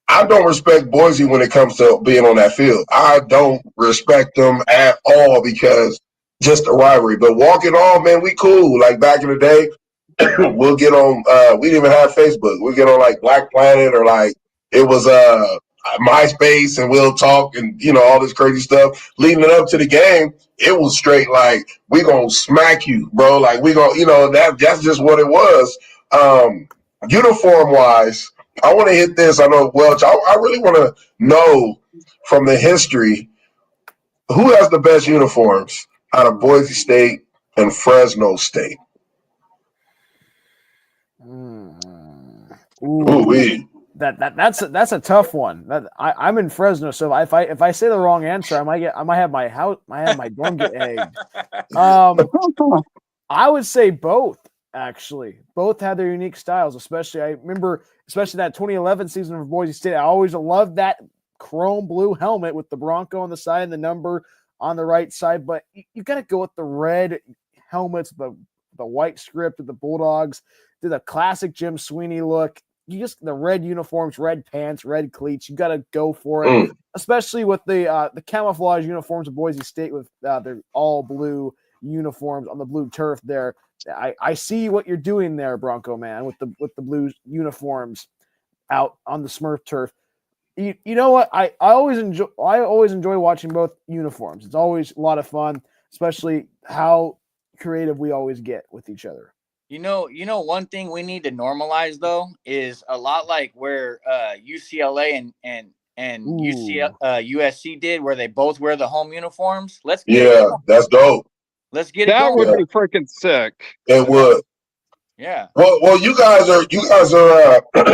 I don't respect Boise when it comes to being on that field. I don't respect them at all because just a rivalry. But walking on, man, we cool. Like back in the day, we'll get on, we didn't even have Facebook. We'll get on like Black Planet or like it was MySpace and we'll talk and, you know, all this crazy stuff. Leading it up to the game, it was straight like, we gonna smack you, bro. Like we gonna, you know, that's just what it was. Uniform wise, I want to hit this. I know Welch. I really want to know from the history who has the best uniforms out of Boise State and Fresno State. That's a tough one. I'm in Fresno, so if I say the wrong answer, I might have my dorm get egged. I would say both. Actually, both had their unique styles. Especially, I remember, that 2011 season of Boise State. I always loved that chrome blue helmet with the Bronco on the side and the number on the right side. But you got to go with the red helmets, the white script of the Bulldogs, did a classic Jim Sweeney look. The red uniforms, red pants, red cleats. You got to go for it, especially with the camouflage uniforms of Boise State with their all blue uniforms on the blue turf there. I see what you're doing there, Bronco man, with the blue uniforms out on the Smurf turf. You know what? I always enjoy watching both uniforms. It's always a lot of fun, especially how creative we always get with each other. You know, one thing we need to normalize though is a lot like where UCLA and USC did, where they both wear the home uniforms. Let's get Yeah, that's dope. Let's get it That going. would be freaking sick. It would. Yeah. Well, you guys are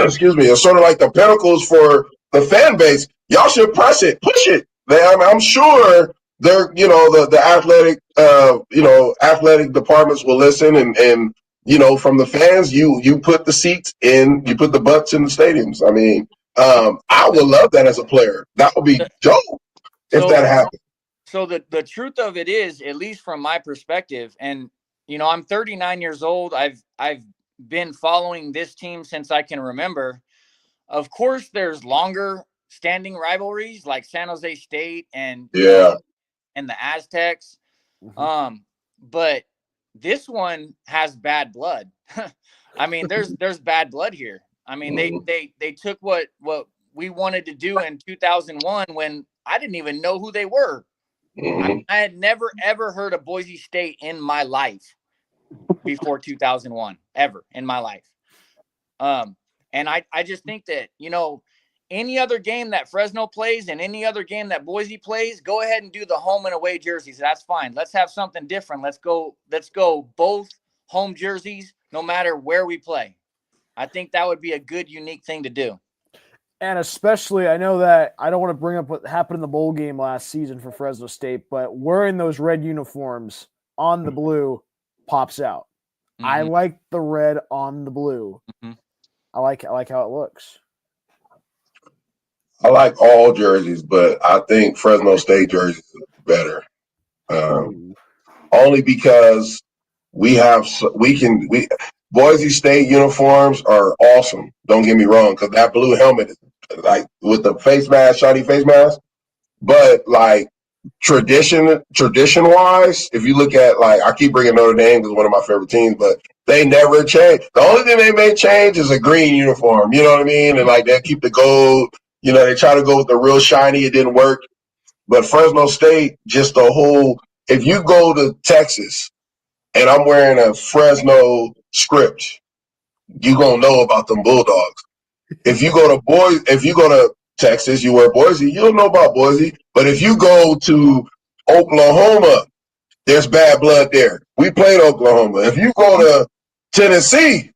excuse me, it's sort of like the pinnacles for the fan base. Y'all should push it. I'm sure they're, the athletic, athletic departments will listen, and from the fans, you put the seats in, you put the butts in the stadiums. I mean, I would love that as a player. That would be dope if that happened. So the truth of it is, at least from my perspective, and I'm 39 years old. I've been following this team since I can remember. Of course, there's longer standing rivalries like San Jose State and the Aztecs. Mm-hmm. But this one has bad blood. I mean, there's bad blood here. I mean, they took what we wanted to do in 2001 when I didn't even know who they were. I had never, ever heard of Boise State in my life before 2001, ever in my life. And I just think that, any other game that Fresno plays and any other game that Boise plays, go ahead and do the home and away jerseys. That's fine. Let's have something different. Let's go both home jerseys, no matter where we play. I think that would be a good, unique thing to do. And especially, I know that I don't want to bring up what happened in the bowl game last season for Fresno State, but wearing those red uniforms on the blue pops out. Mm-hmm. I like the red on the blue. Mm-hmm. I like how it looks. I like all jerseys, but I think Fresno State jerseys are better. Only because Boise State uniforms are awesome. Don't get me wrong, because that blue helmet is like with the face mask, shiny face mask. But like tradition wise, if you look at, like, I keep bringing Notre Dame because one of my favorite teams, but they never change. The only thing they may change is a green uniform. You know what I mean? And like they keep the gold. They try to go with the real shiny. It didn't work. But Fresno State, just the whole. If you go to Texas and I'm wearing a Fresno script, you gonna know about them Bulldogs. If you go to Texas, you wear Boise, you'll know about Boise. But if you go to Oklahoma, there's bad blood there. We played Oklahoma. If you go to Tennessee,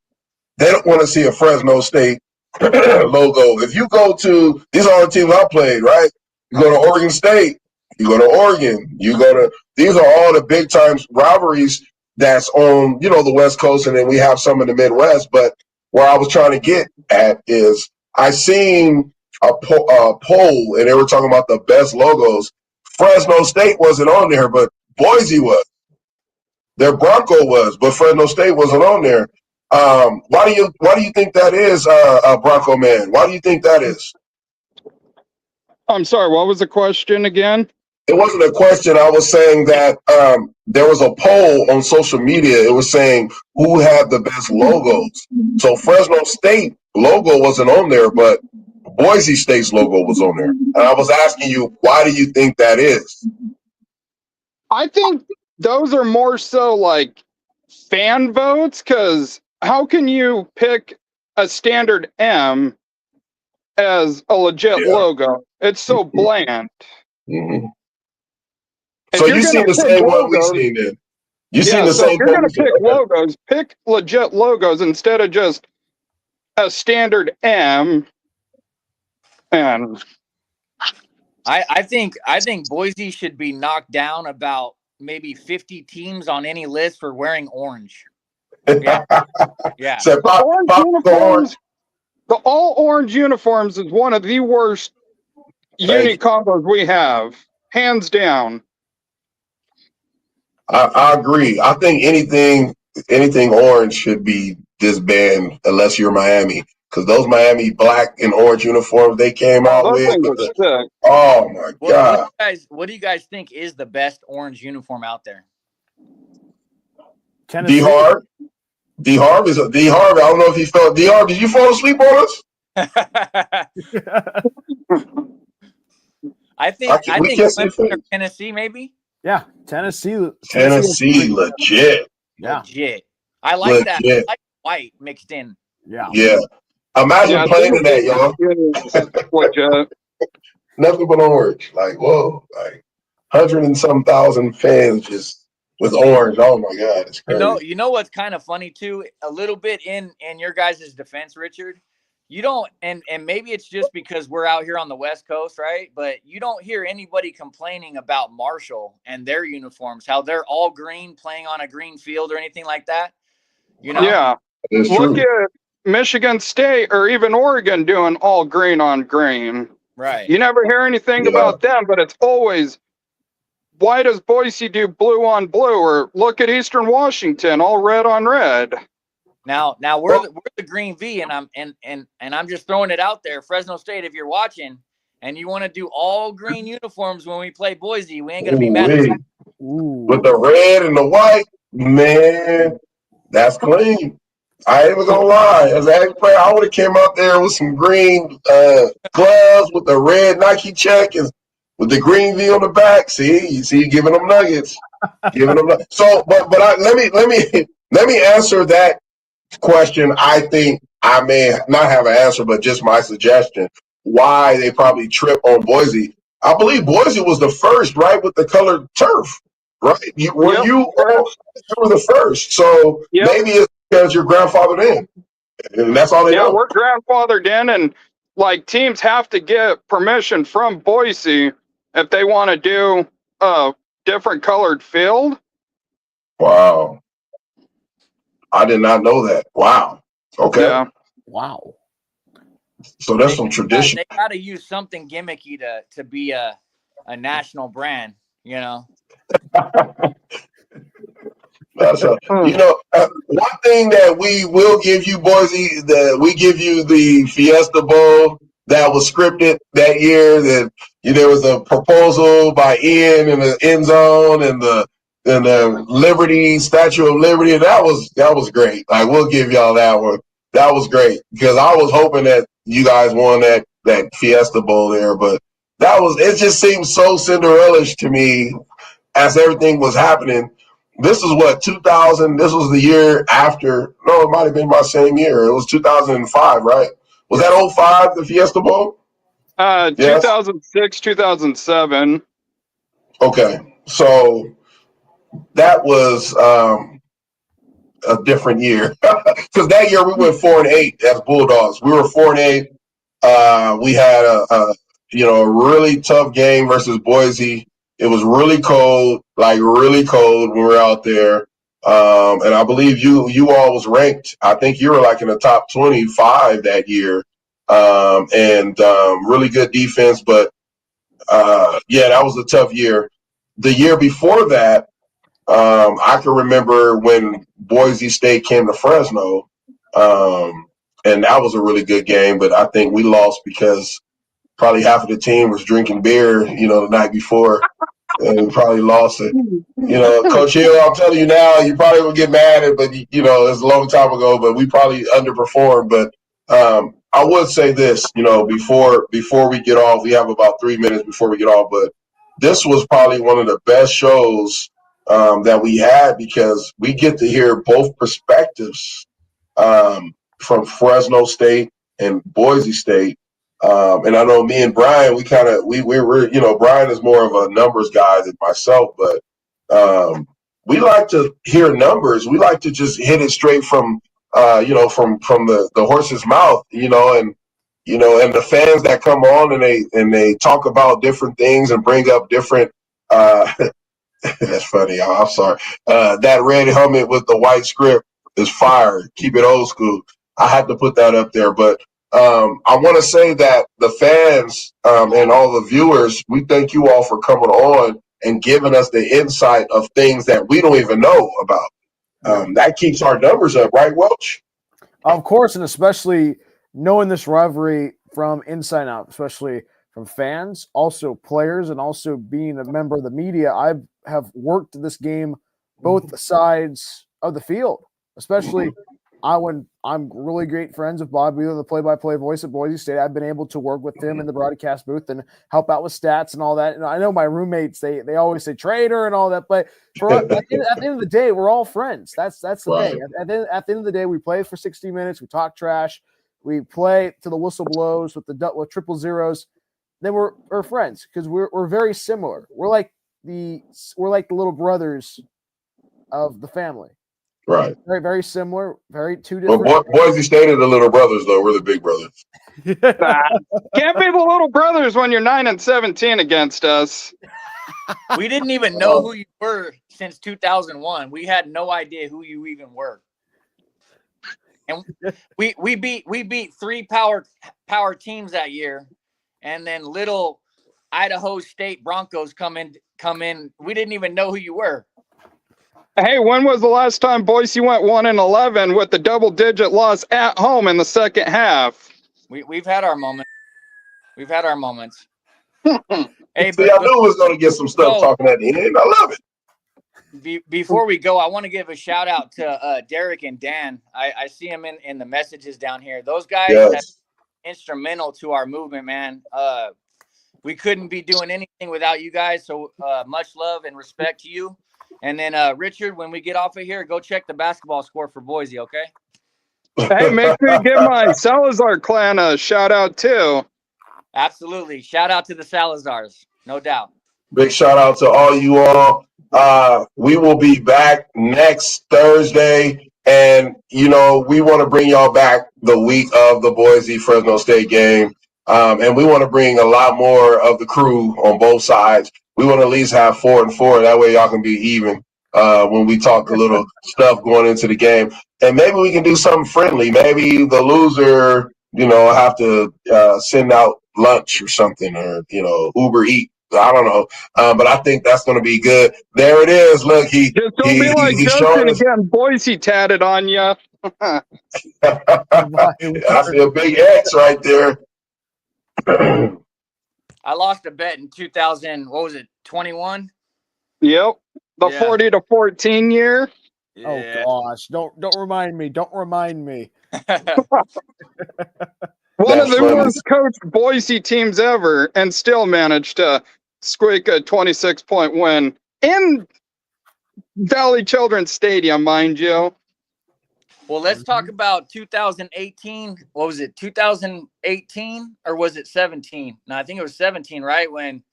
they don't want to see a Fresno State logo. If you go to, these are all the teams I played, right? You go to Oregon State, you go to Oregon, these are all the big time rivalries that's on, the West Coast, and then we have some in the Midwest. But where I was trying to get at is I seen a poll, and they were talking about the best logos. Fresno State wasn't on there, but Boise was. Their Bronco was, but Fresno State wasn't on there. Why do you think that is, Bronco man? Why do you think that is? I'm sorry, what was the question again? It wasn't a question. I was saying that there was a poll on social media. It was saying who had the best logos. So Fresno State logo wasn't on there, but Boise State's logo was on there. And I was asking you, why do you think that is? I think those are more so like fan votes, because how can you pick a standard M as a legit logo? It's so bland. Mm-hmm. So you've seen the same one we've seen then. You've seen the same. If you're going to pick logos, pick legit logos instead of just a standard M. And I think Boise should be knocked down about maybe 50 teams on any list for wearing orange. Yeah. Yeah. So the all orange uniforms is one of the worst uni combos we have, hands down. I agree. I think anything orange should be disbanded unless you're Miami, because those Miami black and orange uniforms they came out with. Oh my God! What do you guys think is the best orange uniform out there? Tennessee. Harv is a Harv. I don't know if he fell. Harv, did you fall asleep on us? I think Tennessee maybe. Yeah, Tennessee legit. Yeah. Legit. I like that. I like white mixed in. Yeah. Yeah. Imagine playing in that, y'all. Legit. Nothing but orange. Like, whoa, like 100 and some thousand fans just with orange. Oh my God, it's crazy. You know what's kind of funny too? A little bit in your guys' defense, Richard. You don't, and maybe it's just because we're out here on the West Coast, right? But you don't hear anybody complaining about Marshall and their uniforms, how they're all green, playing on a green field or anything like that. You know? Yeah. It's Look true. at Michigan State or even Oregon doing all green on green. Right. You never hear anything about them, but it's always, why does Boise do blue on blue? Or look at Eastern Washington, all red on red. Now we're the green V, and I'm just throwing it out there. Fresno State, if you're watching and you want to do all green uniforms when we play Boise, we ain't gonna be mad at you. With the red and the white, man, that's clean. I ain't even gonna lie. As an ex-player, I would have came out there with some green gloves with the red Nike check and with the green V on the back. See, you giving them nuggets, So, but let me answer that question. I think I may not have an answer, but just my suggestion why they probably trip on Boise. I believe Boise was the first, right, with the colored turf, right? You were the first, so maybe it's because your grandfather in, and that's all they know. We're grandfathered in, and like teams have to get permission from Boise if they want to do a different colored field. Wow. I did not know that. Wow. Okay. Yeah. Wow. So that's some tradition. They got to use something gimmicky to be a national brand, you know. One thing that we will give you, Boise, that we give you the Fiesta Bowl that was scripted that year. That there was a proposal by Ian in the end zone and the Liberty Statue of Liberty. And that was great. Like, we'll give y'all that one. That was great because I was hoping that you guys won that Fiesta Bowl there, but it just seemed so Cinderella-ish to me as everything was happening. This is what, 2000, this was the year after, no, it might have been my same year. It was 2005, right? Was that 05, the Fiesta Bowl? 2006, 2007. Okay, so that was a different year. Because that year we went 4-8 as Bulldogs. We were 4-8. We had a really tough game versus Boise. It was really cold, like really cold when we were out there. And I believe you all was ranked. I think you were like in the top 25 that year. And really good defense. But that was a tough year. The year before that, I can remember when Boise State came to Fresno. And that was a really good game. But I think we lost because probably half of the team was drinking beer, the night before. And we probably lost it. Coach Hill, I'm telling you now, you probably will get mad at it, but it's a long time ago, but we probably underperformed. But I would say this, before we get off, we have about 3 minutes before we get off, but this was probably one of the best shows that we had because we get to hear both perspectives from Fresno State and Boise State. And I know me and Bryan, we were, Bryan is more of a numbers guy than myself, but we like to hear numbers. We like to just hit it straight from the horse's mouth, and the fans that come on and they talk about different things and bring up different, that's funny. I'm sorry. That red helmet with the white script is fire. Keep it old school. I had to put that up there, but I want to say that the fans and all the viewers, we thank you all for coming on and giving us the insight of things that we don't even know about. That keeps our numbers up, right, Welch? Of course, and especially knowing this rivalry from inside out, especially from fans, also players, and also being a member of the media. I have worked this game both sides of the field, especially when I'm really great friends with Bob Wheeler, the play-by-play voice at Boise State. I've been able to work with him in the broadcast booth and help out with stats and all that. And I know my roommates, they always say traitor and all that, but at the end of the day, we're all friends. That's the thing. At the end of the day, we play for 60 minutes. We talk trash. We play till the whistle blows with triple zeros. then we're friends because we're very similar. We're like the little brothers of the family. Right. Very, very similar. Very two Well, different. Boise State are the little brothers, though. We're the big brothers. Can't be the little brothers when you're 9-17 against us. We didn't even know who you were since 2001. We had no idea who you even were. And we beat 3 power teams that year, and then little Idaho State Broncos come in. We didn't even know who you were. Hey, when was the last time Boise went 1-11 with the double-digit loss at home in the second half? We've had our moments. We've had our moments. Hey, See, I knew we was going to get some stuff talking at the end. I love it. Before we go, I want to give a shout out to Derek and Dan. I see them in the messages down here. Those guys have been instrumental to our movement, man. We couldn't be doing anything without you guys. So much love and respect to you. And then Richard, when we get off of here, go check the basketball score for Boise, okay? Hey, make sure you give my Salazar clan a shout out too. Absolutely. Shout out to the Salazars, no doubt. Big shout out to all you all. We will be back next Thursday, and we want to bring y'all back the week of the Boise Fresno State game, and we want to bring a lot more of the crew on both sides. We want to at least have 4 and 4. That way y'all can be even when we talk a little stuff going into the game, and maybe we can do something friendly. Maybe the loser, have to send out lunch or something, or Uber Eat. I don't know, but I think that's going to be good. There it is. Look, just don't be like Justin again. Boise tatted on you. I see a big X right there. I lost a bet in 2000. What was it? 21. Yep, the 40-14 year. Yeah. Oh gosh! Don't remind me. Don't remind me. One of the worst coached Boise teams ever, and still managed to squeak a 26-point win in Valley Children's Stadium, mind you. Well, let's talk about 2018. What was it? 2018 or was it 17? No, I think it was 17, right? When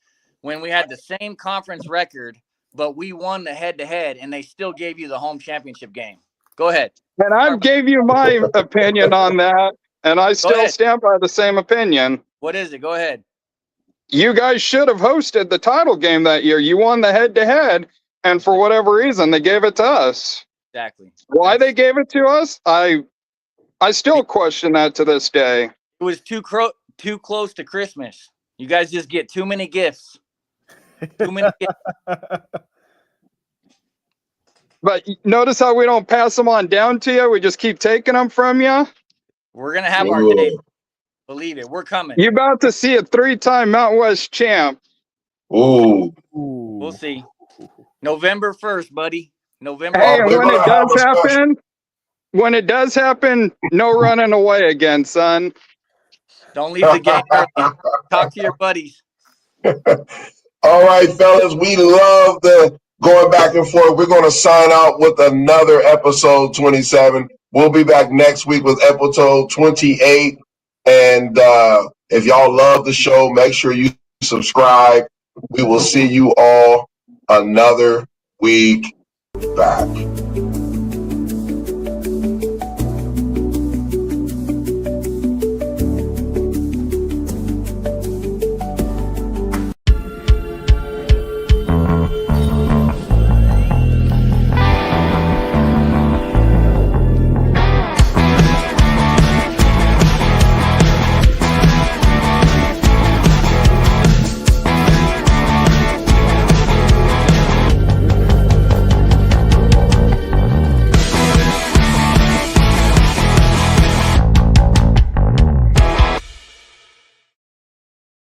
we had the same conference record, but we won the head-to-head, and they still gave you the home championship game. Go ahead. And I gave you my opinion on that. And I still stand by the same opinion. What is it? Go ahead. You guys should have hosted the title game that year. You won the head-to-head, and for whatever reason, they gave it to us. Exactly. Why they gave it to us, I still question that to this day. It was too close to Christmas. You guys just get too many gifts. Too many gifts. But notice how we don't pass them on down to you. We just keep taking them from you. We're going to have our day. Believe it. We're coming. You're about to see a 3-time Mountain West champ. Ooh. We'll see. November 1st, buddy. November. Hey, and when it does happen, no running away again, son. Don't leave the game early. Talk to your buddies. All right, fellas. We love the going back and forth. We're going to sign out with another episode 27. We'll be back next week with episode 28. And if y'all love the show, make sure you subscribe. We will see you all another week back.